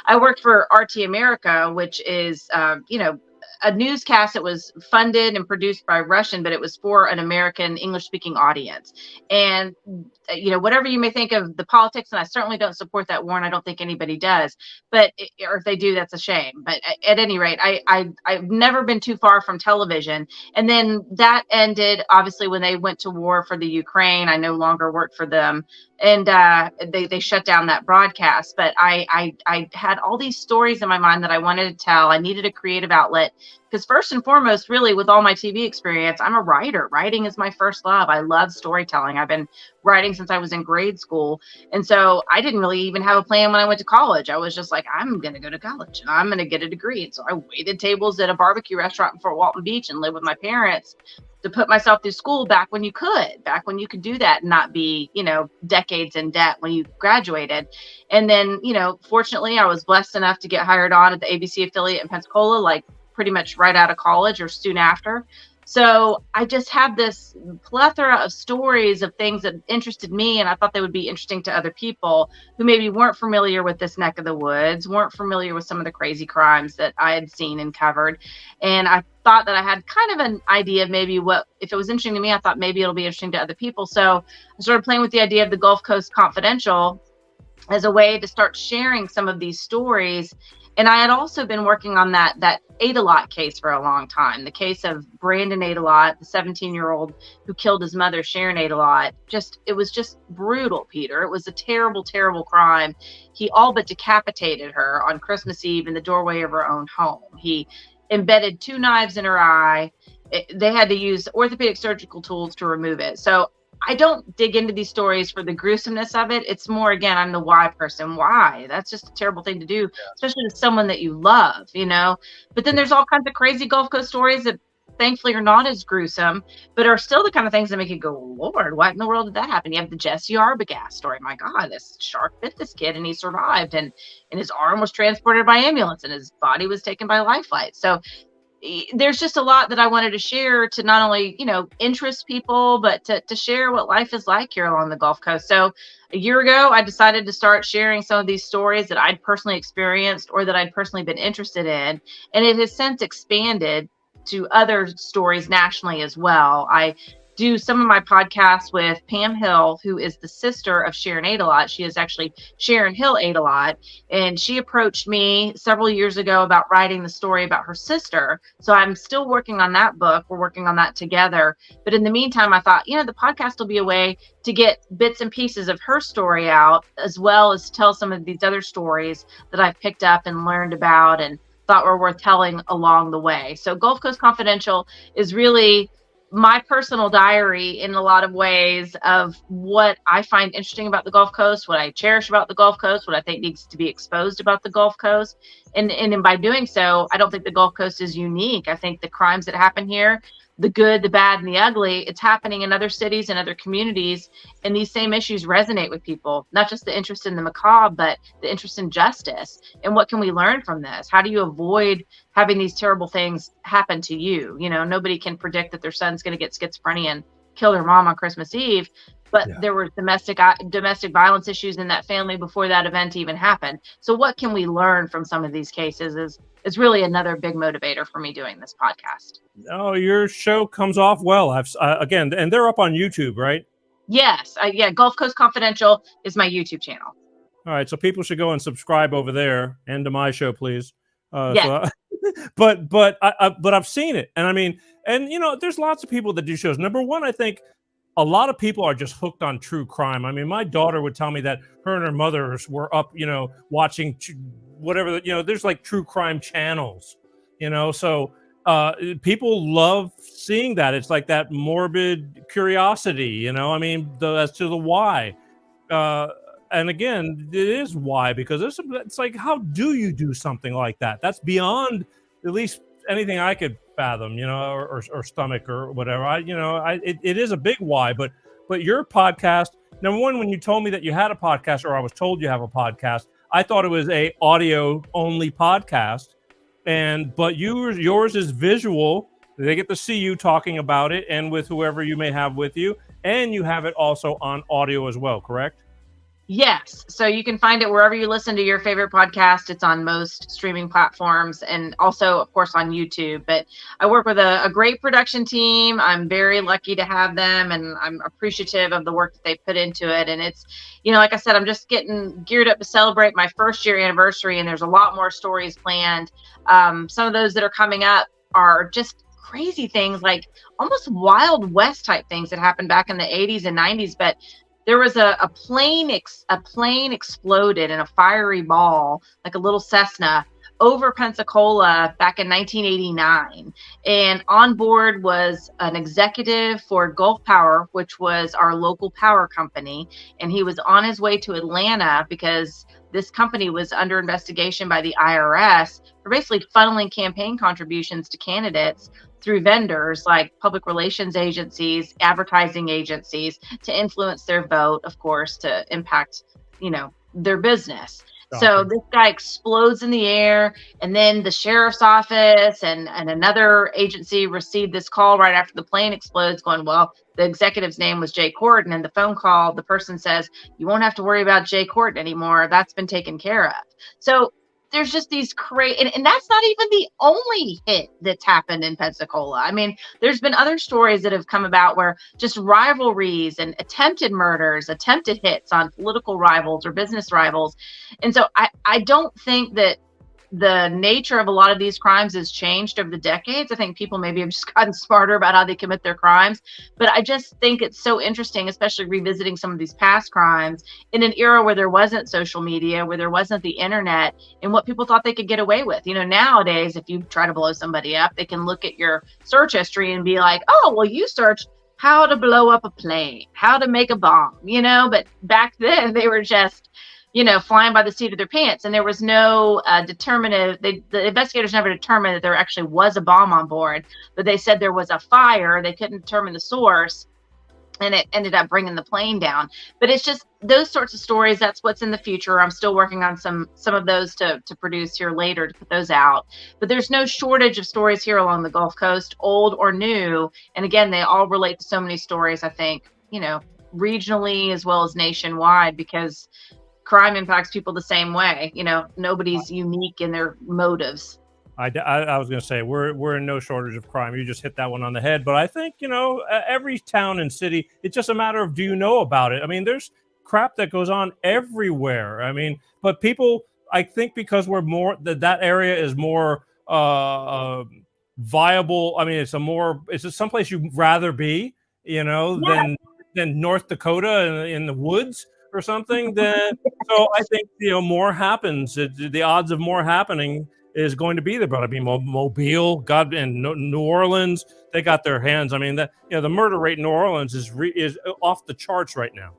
I worked for RT America, which is, a newscast that was funded and produced by Russian, but it was for an American English-speaking audience. And, whatever you may think of the politics, and I certainly don't support that war, and I don't think anybody does, or if they do, that's a shame. But at any rate, I've never been too far from television. And then that ended, obviously, when they went to war for the Ukraine. I no longer worked for them. And they shut down that broadcast. But I had all these stories in my mind that I wanted to tell. I needed a creative outlet because first and foremost, really, with all my TV experience, I'm a writer. Writing is my first love. I love storytelling. I've been writing since I was in grade school. And so I didn't really even have a plan when I went to college. I was just like, I'm going to go to college and I'm going to get a degree. And so I waited tables at a barbecue restaurant in Fort Walton Beach and lived with my parents to put myself through school back when you could do that and not be, decades in debt when you graduated. And then, fortunately, I was blessed enough to get hired on at the ABC affiliate in Pensacola, like pretty much right out of college or soon after. So I just had this plethora of stories of things that interested me, and I thought they would be interesting to other people who maybe weren't familiar with this neck of the woods, weren't familiar with some of the crazy crimes that I had seen and covered. And I thought that I had kind of an idea of maybe what, if it was interesting to me, I thought maybe it'll be interesting to other people. So I started playing with the idea of the Gulf Coast Confidential as a way to start sharing some of these stories. And I had also been working on that Adelot case for a long time. The case of Brandon Adelot, the 17-year-old who killed his mother, Sharon Adelot. It was just brutal, Peter. It was a terrible, terrible crime. He all but decapitated her on Christmas Eve in the doorway of her own home. He embedded 2 knives in her eye. They had to use orthopedic surgical tools to remove it. So I don't dig into these stories for the gruesomeness of it. It's more, again, I'm the why person. Why? That's just a terrible thing to do, especially to someone that you love, But then there's all kinds of crazy Gulf Coast stories that thankfully are not as gruesome, but are still the kind of things that make you go, Lord, what in the world did that happen? You have the Jesse Arbogast story. My God, this shark bit this kid and he survived, and his arm was transported by ambulance and his body was taken by life flight. So there's just a lot that I wanted to share to not only, interest people, but to share what life is like here along the Gulf Coast. So a year ago, I decided to start sharing some of these stories that I'd personally experienced or that I'd personally been interested in. And it has since expanded to other stories nationally as well. I do some of my podcasts with Pam Hill, who is the sister of Sharon Adelot. She is actually Sharon Hill Adelot. And she approached me several years ago about writing the story about her sister. So I'm still working on that book. We're working on that together. But in the meantime, I thought, the podcast will be a way to get bits and pieces of her story out, as well as tell some of these other stories that I've picked up and learned about and thought were worth telling along the way. So Gulf Coast Confidential is really my personal diary in a lot of ways of what I find interesting about the Gulf Coast, what I cherish about the Gulf Coast, what I think needs to be exposed about the Gulf Coast. And by doing so, I don't think the Gulf Coast is unique. I think the crimes that happen here, the good, the bad, and the ugly, it's happening in other cities and other communities. And these same issues resonate with people, not just the interest in the macabre, but the interest in justice. And what can we learn from this? How do you avoid having these terrible things happen to you? Nobody can predict that their son's going to get schizophrenia and kill their mom on Christmas Eve. but there were domestic violence issues in that family before that event even happened. So what can we learn from some of these cases is really another big motivator for me doing this podcast. Oh, your show comes off well. Again, and they're up on YouTube, right? Yes. Gulf Coast Confidential is my YouTube channel. All right. So people should go and subscribe over there and to my show, please. Yes. But I've seen it. And I mean, and there's lots of people that do shows. Number one, I think a lot of people are just hooked on true crime. I mean, my daughter would tell me that her and her mother were up, watching whatever, there's like true crime channels, so people love seeing that. It's like that morbid curiosity, I mean, as to the why. And again, it is why, because it's like, how do you do something like that? That's beyond at least anything I could fathom, or stomach or whatever. It is a big why, but your podcast, number one, when you told me that you had a podcast, or I was told you have a podcast, I thought it was a audio only podcast, but yours is visual. They get to see you talking about it and with whoever you may have with you, and you have it also on audio as well, correct? Yes. So you can find it wherever you listen to your favorite podcast. It's on most streaming platforms and also, of course, on YouTube. But I work with a great production team. I'm very lucky to have them, and I'm appreciative of the work that they put into it. And it's, like I said, I'm just getting geared up to celebrate my first year anniversary, and there's a lot more stories planned. Some of those that are coming up are just crazy things, like almost Wild West type things that happened back in the 80s and 90s. But there was a plane exploded in a fiery ball, like a little Cessna, over Pensacola back in 1989. And on board was an executive for Gulf Power, which was our local power company. And he was on his way to Atlanta because this company was under investigation by the IRS for basically funneling campaign contributions to candidates through vendors like public relations agencies, advertising agencies, to influence their vote, of course, to impact, their business. So this guy explodes in the air, and then the sheriff's office and another agency received this call right after the plane explodes going, well, the executive's name was Jay Corden, and the phone call, the person says, you won't have to worry about Jay Corden anymore. That's been taken care of. So there's just these crazy, and that's not even the only hit that's happened in Pensacola. I mean, there's been other stories that have come about where just rivalries and attempted murders, attempted hits on political rivals or business rivals. And so I don't think that the nature of a lot of these crimes has changed over the decades. I think people maybe have just gotten smarter about how they commit their crimes. But I just think it's so interesting, especially revisiting some of these past crimes in an era where there wasn't social media, where there wasn't the internet, and what people thought they could get away with. Nowadays, if you try to blow somebody up, they can look at your search history and be like, oh, well, you searched how to blow up a plane, how to make a bomb, but back then they were just flying by the seat of their pants. And there was no the investigators never determined that there actually was a bomb on board, but they said there was a fire. They couldn't determine the source, and it ended up bringing the plane down. But it's just those sorts of stories. That's what's in the future. I'm still working on some of those to produce here later, to put those out. But there's no shortage of stories here along the Gulf Coast, old or new. And again, they all relate to so many stories, I think, regionally as well as nationwide, because crime impacts people the same way. Nobody's unique in their motives. I was going to say we're in no shortage of crime. You just hit that one on the head. But I think every town and city, it's just a matter of, do you know about it? I mean, there's crap that goes on everywhere. I mean, but people, I think, because we're more that area is more viable. I mean, it's just someplace you'd rather be, than North Dakota in the woods or something. So I think more happens. The odds of more happening is going to be there. But I mean, Mobile, God, and New Orleans, they got their hands. I mean, that the murder rate in New Orleans is off the charts right now.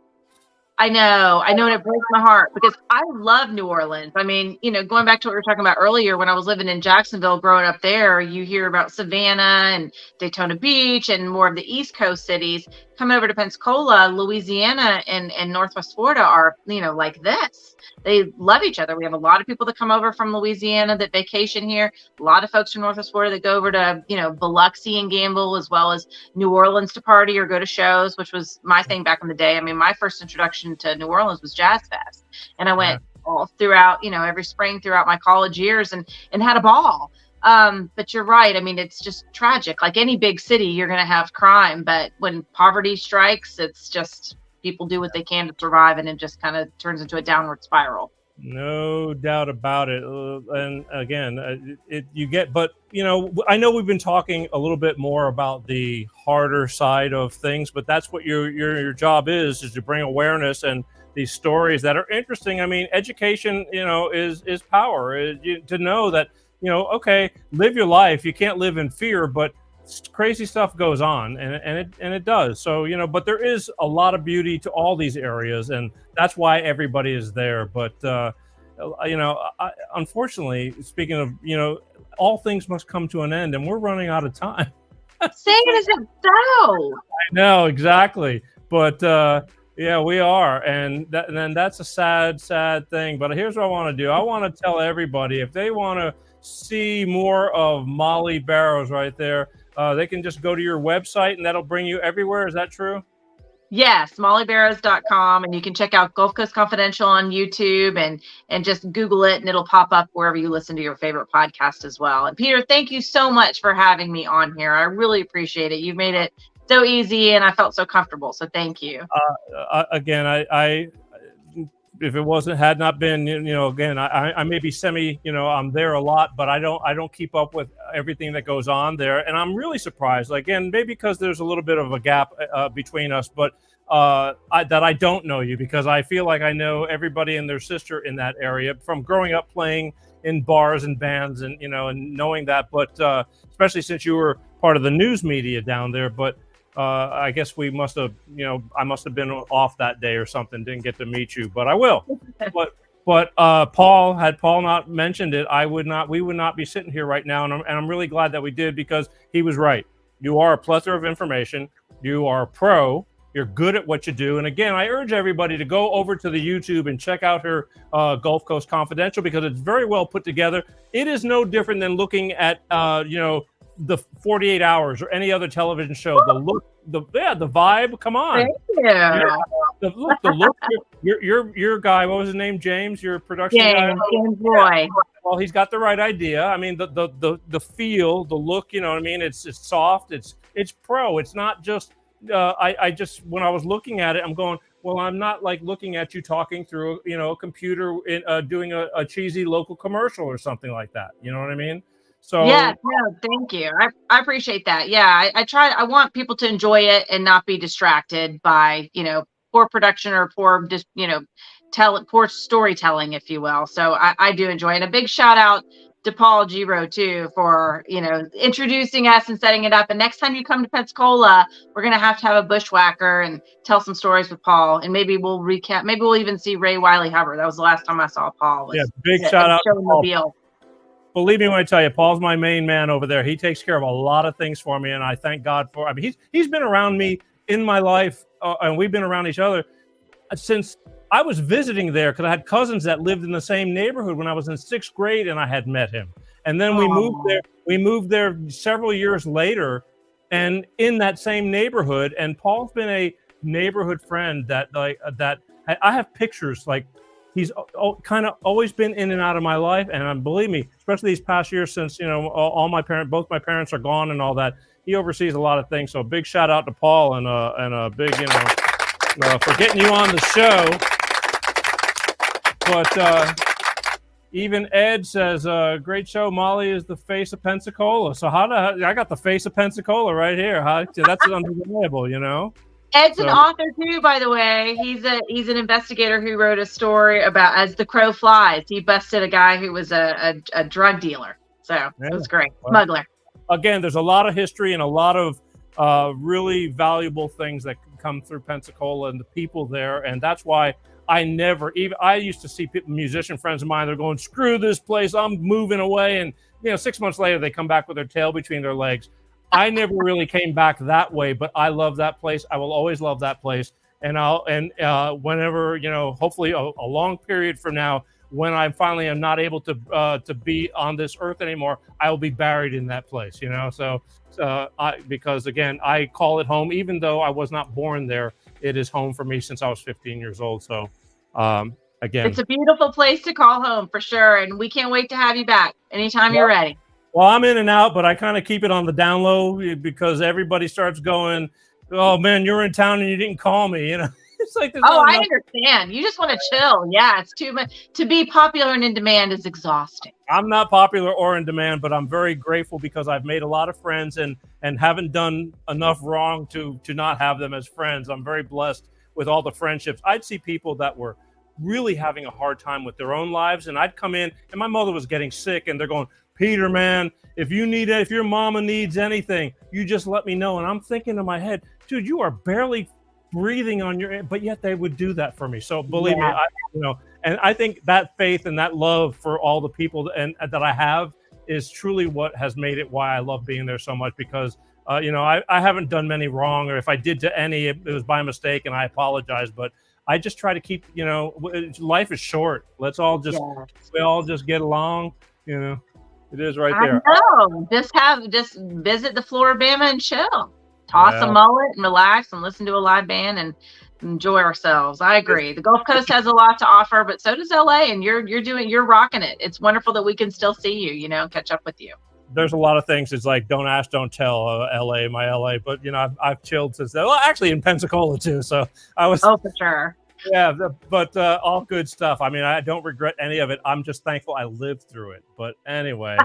I know, and it breaks my heart because I love New Orleans. I mean, going back to what we were talking about earlier, when I was living in Jacksonville, growing up there, you hear about Savannah and Daytona Beach and more of the East Coast cities. Coming over to Pensacola, Louisiana, and Northwest Florida are, like this. They love each other. We have a lot of people that come over from Louisiana that vacation here. A lot of folks from Northwest Florida that go over to, Biloxi and gamble, as well as New Orleans to party or go to shows, which was my thing back in the day. I mean, my first introduction to New Orleans was Jazz Fest. And I went all throughout, every spring throughout my college years and had a ball. But you're right. I mean, it's just tragic. Like any big city, you're going to have crime. But when poverty strikes, it's just people do what they can to survive, and it just kind of turns into a downward spiral. No doubt about it. And again, but I know we've been talking a little bit more about the harder side of things, but that's what your job is to bring awareness and these stories that are interesting. I mean, education, is power. To know that, okay, live your life. You can't live in fear, but crazy stuff goes on, and it does. So, but there is a lot of beauty to all these areas, and that's why everybody is there. But unfortunately, speaking of, all things must come to an end, and we're running out of time. Saying it isn't so. I know, exactly. But yeah, we are, and then that's a sad thing. But here's what I want to do. I want to tell everybody, if they want to see more of Mollye Barrows right there, they can just go to your website, and that'll bring you everywhere. Is that true? Yes, mollyebarrows.com, and you can check out Gulf Coast Confidential on YouTube and just Google it, and it'll pop up wherever you listen to your favorite podcast as well. And Peter, thank you so much for having me on here. I really appreciate it. You've made it so easy, and I felt so comfortable. So thank you. Again, I if it had not been, again, I may be I'm there a lot, but I don't keep up with everything that goes on there. And I'm really surprised, again, maybe because there's a little bit of a gap between us, but that I don't know you, because I feel like I know everybody and their sister in that area from growing up playing in bars and bands and, and knowing that, but especially since you were part of the news media down there. But I guess we must have, I must have been off that day or something. Didn't get to meet you, but I will. But Paul, had Paul not mentioned it, we would not be sitting here right now. And I'm really glad that we did, because he was right. You are a plethora of information. You are a pro. You're good at what you do. And again, I urge everybody to go over to the YouTube and check out her Gulf Coast Confidential, because it's very well put together. It is no different than looking at, the 48 Hours or any other television show. The look, the vibe. Come on. Thank you. The look. Your guy. What was his name? James. Your production guy. James Roy. Well, he's got the right idea. I mean, the feel, the look. You know what I mean? It's soft. It's pro. It's not just. I just, when I was looking at it, I'm going, well, I'm not like looking at you talking through a computer doing a cheesy local commercial or something like that. You know what I mean? So yeah, no, thank you. I appreciate that. Yeah, I want people to enjoy it and not be distracted by, poor production or poor, just, poor storytelling, if you will. So I do enjoy it. And a big shout out to Paul Giro too for, introducing us and setting it up. And next time you come to Pensacola, we're going to have a bushwhacker and tell some stories with Paul. And maybe we'll recap. Maybe we'll even see Ray Wiley Hubbard. That was the last time I saw Paul. Yeah, big shout out to Paul. Believe me when I tell you, Paul's my main man over there. He takes care of a lot of things for me, and I thank God for. I mean, he's been around me in my life, and we've been around each other since I was visiting there, because I had cousins that lived in the same neighborhood when I was in 6th grade, and I had met him. And then we moved there. We moved there several years later, and in that same neighborhood. And Paul's been a neighborhood friend that I have pictures like. He's kind of always been in and out of my life, and believe me, especially these past years since both my parents are gone and all that. He oversees a lot of things. So big shout out to Paul and a big for getting you on the show. But even Ed says, "Great show. Mollye is the face of Pensacola." So I got the face of Pensacola right here. That's undeniable, Ed's an author too, by the way. He's an investigator who wrote a story about As the Crow Flies. He busted a guy who was a drug dealer. So it was great. Smuggler. Again, there's a lot of history and a lot of really valuable things that come through Pensacola and the people there. And that's why I used to see musician friends of mine, they're going, screw this place, I'm moving away. And, 6 months later, they come back with their tail between their legs. I never really came back that way, but I love that place. I will always love that place. And whenever, hopefully a long period from now, when I finally am not able to be on this earth anymore, I will be buried in that place, because again, I call it home, even though I was not born there. It is home for me since I was 15 years old. So, again, it's a beautiful place to call home for sure. And we can't wait to have you back anytime you're ready. Well, I'm in and out, but I kind of keep it on the down low because everybody starts going, oh man, you're in town and you didn't call me, It's like, I understand. You just want to chill. Yeah, it's too much. To be popular and in demand is exhausting. I'm not popular or in demand, but I'm very grateful because I've made a lot of friends and haven't done enough wrong to not have them as friends. I'm very blessed with all the friendships. I'd see people that were really having a hard time with their own lives, and I'd come in and my mother was getting sick and they're going, Peter, man, if your mama needs anything, you just let me know. And I'm thinking in my head, dude, you are barely breathing on but yet they would do that for me. So believe me, and I think that faith and that love for all the people that I have is truly what has made it why I love being there so much, because I haven't done many wrong, or if I did to any, it was by mistake and I apologize, but I just try to keep, life is short. Let's all just, we all just get along, it is right there. I know. Just visit the Floribama and chill. Toss a mullet and relax and listen to a live band and enjoy ourselves. I agree. The Gulf Coast has a lot to offer, but so does LA, and you're rocking it. It's wonderful that we can still see you, catch up with you. There's a lot of things. It's like, don't ask, don't tell, LA, my LA, but I've chilled since then. Well, actually in Pensacola too. So I was, for sure. Yeah, but all good stuff. I mean, I don't regret any of it. I'm just thankful I lived through it. But anyway,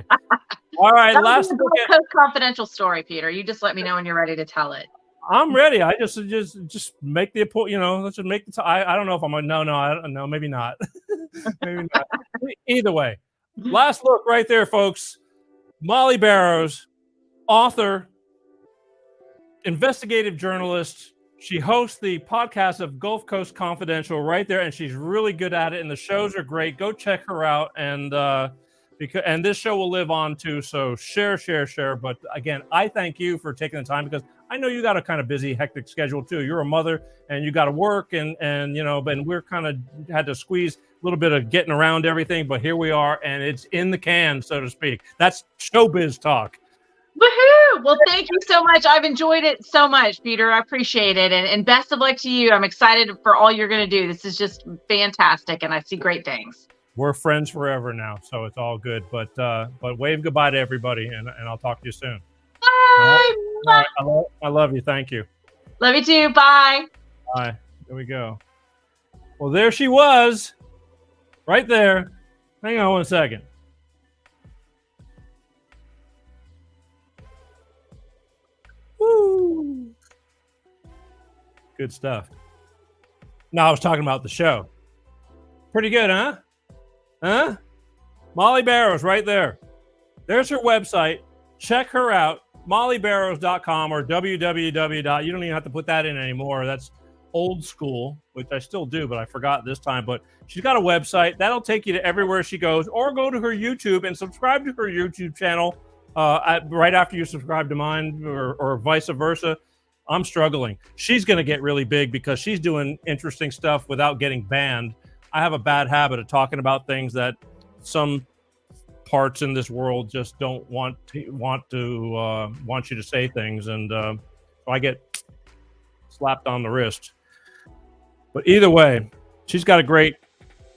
all right. Last Gulf Coast confidential story, Peter. You just let me know when you're ready to tell it. I'm ready. I just make the appointment. Let's just make the. I don't know if I'm. No, I don't know. Maybe not. Maybe not. Either way, last look right there, folks. Mollye Barrows, author, investigative journalist. She hosts the podcast of Gulf Coast Confidential right there, and she's really good at it. And the shows are great. Go check her out, and this show will live on too. So share. But again, I thank you for taking the time, because I know you got a kind of busy, hectic schedule too. You're a mother, and you got to work, and we're kind of had to squeeze a little bit of getting around everything. But here we are, and it's in the can, so to speak. That's showbiz talk. Woohoo! Well, thank you so much. I've enjoyed it so much, Peter. I appreciate it. And best of luck to you. I'm excited for all you're going to do. This is just fantastic, and I see great things. We're friends forever now, so it's all good. But wave goodbye to everybody, and I'll talk to you soon. Bye. All right. I love you. Thank you. Love you too. Bye. Bye. There we go. Well, there she was, right there. Hang on one second. Woo. Good stuff. No, I was talking about the show. Pretty good, huh? Huh? Mollye Barrows right there. There's her website. Check her out. mollyebarrows.com or www. You don't even have to put that in anymore. That's old school, which I still do, but I forgot this time. But she's got a website. That'll take you to everywhere she goes, or go to her YouTube and subscribe to her YouTube channel right after you subscribe to mine, or vice versa. I'm struggling. She's going to get really big because she's doing interesting stuff without getting banned. I have a bad habit of talking about things that some parts in this world just don't want you to say things, and so I get slapped on the wrist. But either way, she's got a great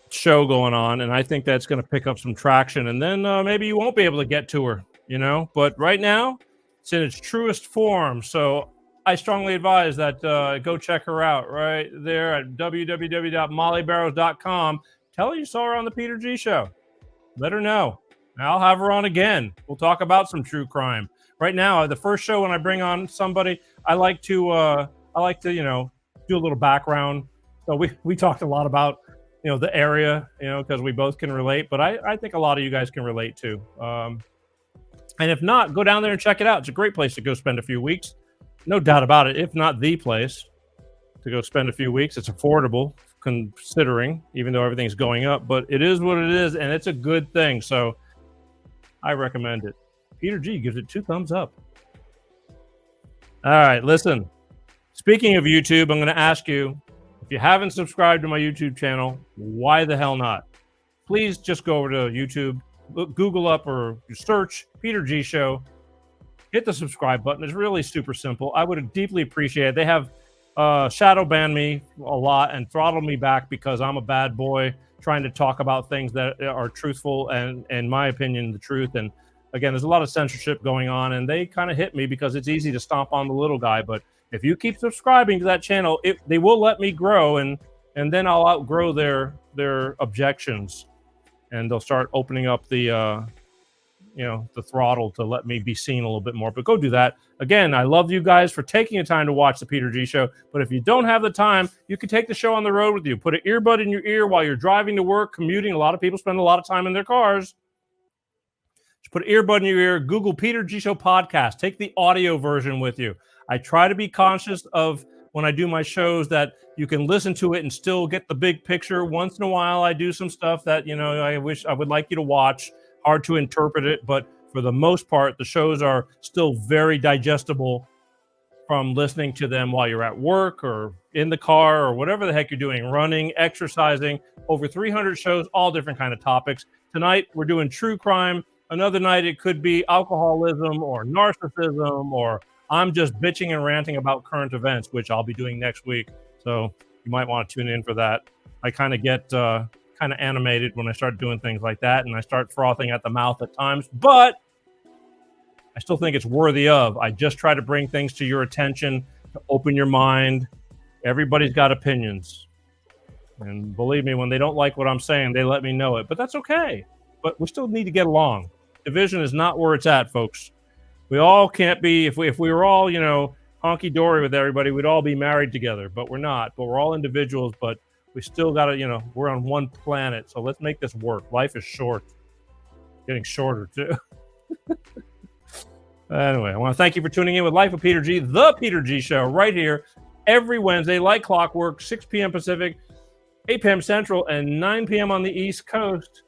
show going on, and I think that's going to pick up some traction, and then maybe you won't be able to get to her, but right now it's in its truest form. So I strongly advise that go check her out right there at www.mollyebarrows.com. Tell her you saw her on the Peter G Show. Let her know. I'll have her on again. We'll talk about some true crime. Right now, the first show when I bring on somebody, I like to do a little background. So we talked a lot about the area, because we both can relate. But I think a lot of you guys can relate too. And if not, go down there and check it out. It's a great place to go spend a few weeks. No doubt about it. If not the place. to go spend a few weeks. It's affordable considering, even though everything's going up, but it is what it is, and it's a good thing. So I recommend it. Peter G gives it 2 thumbs up. All right, listen. Speaking of YouTube, I'm going to ask you, if you haven't subscribed to my YouTube channel, why the hell not? Please just go over to YouTube, Google up or search Peter G Show. Hit the subscribe button. It's really super simple. I would deeply appreciate it. They have shadow banned me a lot and throttled me back because I'm a bad boy trying to talk about things that are truthful and, in my opinion, the truth. And again, there's a lot of censorship going on, and they kind of hit me because it's easy to stomp on the little guy. But if you keep subscribing to that channel, they will let me grow, and then I'll outgrow their objections, and they'll start opening up the the throttle to let me be seen a little bit more. But go do that. Again, I love you guys for taking the time to watch the Peter G Show. But if you don't have the time, you can take the show on the road with you. Put an earbud in your ear while you're driving to work, commuting. A lot of people spend a lot of time in their cars. Just put an earbud in your ear. Google Peter G Show podcast. Take the audio version with you. I try to be conscious of when I do my shows that you can listen to it and still get the big picture. Once in a while, I do some stuff that, I would like you to watch. Hard to interpret it, but for the most part, the shows are still very digestible from listening to them while you're at work or in the car or whatever the heck you're doing, running, exercising. Over 300 shows, all different kind of topics. Tonight, we're doing true crime. Another night, it could be alcoholism or narcissism, or I'm just bitching and ranting about current events, which I'll be doing next week. So you might want to tune in for that. I kind of get kind of animated when I start doing things like that, and I start frothing at the mouth at times, but I still think it's worthy of. I just try to bring things to your attention, to open your mind. Everybody's got opinions, and believe me, when they don't like what I'm saying, they let me know it, but that's okay. But we still need to get along. Division is not where it's at, folks. We all can't be, if we were all, honky-dory with everybody, we'd all be married together, but we're not. But we're all individuals, but we still got to, we're on one planet, so let's make this work. Life is short. Getting shorter, too. Anyway, I want to thank you for tuning in with Life of Peter G, the Peter G Show, right here every Wednesday, like clockwork, 6 p.m. Pacific, 8 p.m. Central, and 9 p.m. on the East Coast.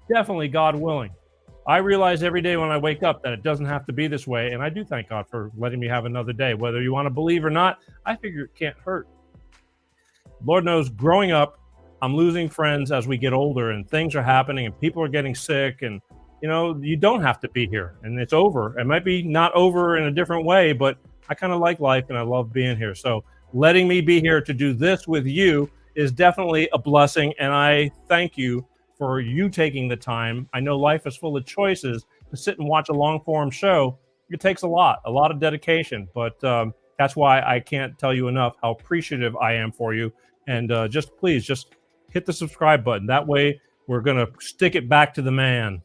Definitely, God willing. I realize every day when I wake up that it doesn't have to be this way, and I do thank God for letting me have another day. Whether you want to believe or not, I figure it can't hurt. Lord knows, growing up, I'm losing friends as we get older, and things are happening, and people are getting sick, and you don't have to be here, and it's over. It might be not over in a different way, but I kind of like life, and I love being here. So letting me be here to do this with you is definitely a blessing, and I thank you for you taking the time. I know life is full of choices. To sit and watch a long-form show, it takes a lot of dedication, but that's why I can't tell you enough how appreciative I am for you. And please hit the subscribe button. That way, we're going to stick it back to the man.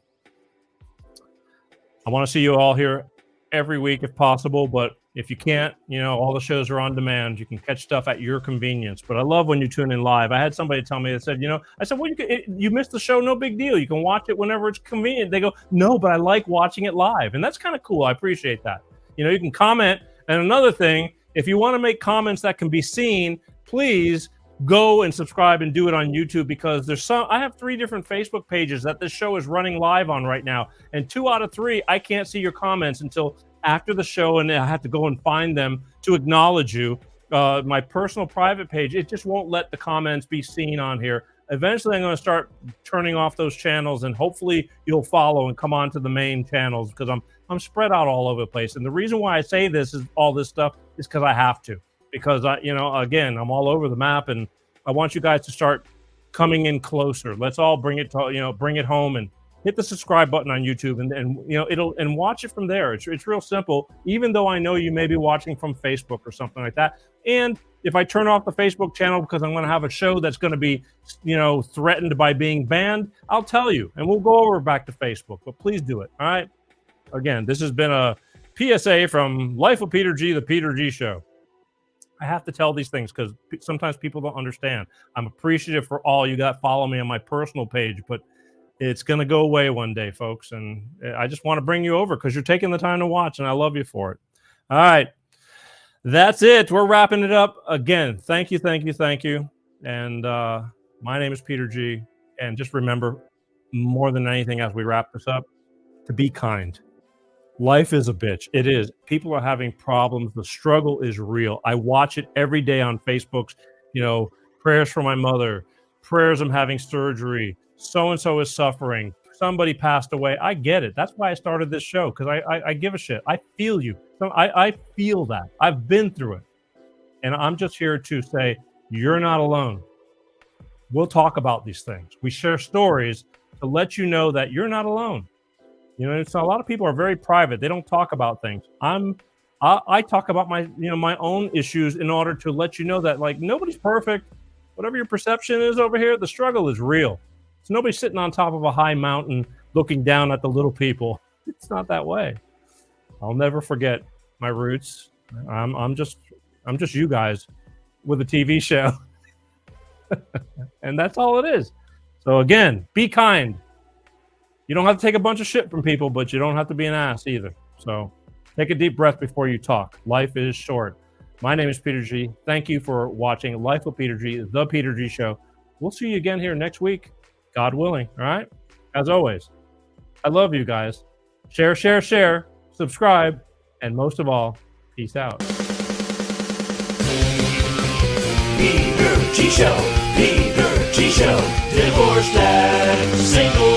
I want to see you all here every week if possible, but if you can't, all the shows are on demand. You can catch stuff at your convenience. But I love when you tune in live. I had somebody tell me that said, I said, well, you missed the show, no big deal. You can watch it whenever it's convenient. They go, no, but I like watching it live. And that's kind of cool. I appreciate that. You can comment. And another thing, if you want to make comments that can be seen, please go and subscribe and do it on YouTube, because I have 3 different Facebook pages that this show is running live on right now. And 2 out of 3, I can't see your comments until after the show, and I have to go and find them to acknowledge you. My personal private page, it just won't let the comments be seen on here. Eventually, I'm going to start turning off those channels, and hopefully you'll follow and come on to the main channels, because I'm spread out all over the place. And the reason why I say this is all this stuff is because I have to, because again, I'm all over the map, and I want you guys to start coming in closer. Let's all bring it to, bring it home, and hit the subscribe button on YouTube, and watch it from there. It's real simple, even though I know you may be watching from Facebook or something like that. And if I turn off the Facebook channel because I'm going to have a show that's going to be, threatened by being banned, I'll tell you, and we'll go over back to Facebook. But please do it. All right. Again, this has been a PSA from Life of Peter G, the Peter G Show. I have to tell these things because sometimes people don't understand. I'm appreciative for all you got follow me on my personal page, but it's going to go away one day, folks. And I just want to bring you over because you're taking the time to watch, and I love you for it. All right. That's it. We're wrapping it up again. Thank you, thank you, thank you. And my name is Peter G. And just remember, more than anything, as we wrap this up, to be kind. Life is a bitch. It is. People are having problems. The struggle is real. I watch it every day on Facebook's, prayers for my mother, prayers I'm having surgery, so-and-so is suffering, somebody passed away. I get it. That's why I started this show, because I give a shit. I feel you. So I feel that. I've been through it. And I'm just here to say, you're not alone. We'll talk about these things. We share stories to let you know that you're not alone. So a lot of people are very private. They don't talk about things. I talk about my own issues in order to let you know that, like, nobody's perfect. Whatever your perception is over here, the struggle is real. So nobody's sitting on top of a high mountain looking down at the little people. It's not that way. I'll never forget my roots. I'm just you guys with a TV show. And that's all it is. So again, be kind. You don't have to take a bunch of shit from people, but you don't have to be an ass either. So take a deep breath before you talk. Life is short. My name is Peter G. Thank you for watching Life with Peter G, The Peter G Show. We'll see you again here next week, God willing. All right? As always, I love you guys. Share, share, share. Subscribe. And most of all, peace out. Peter G Show, Peter G Show, divorced dad, single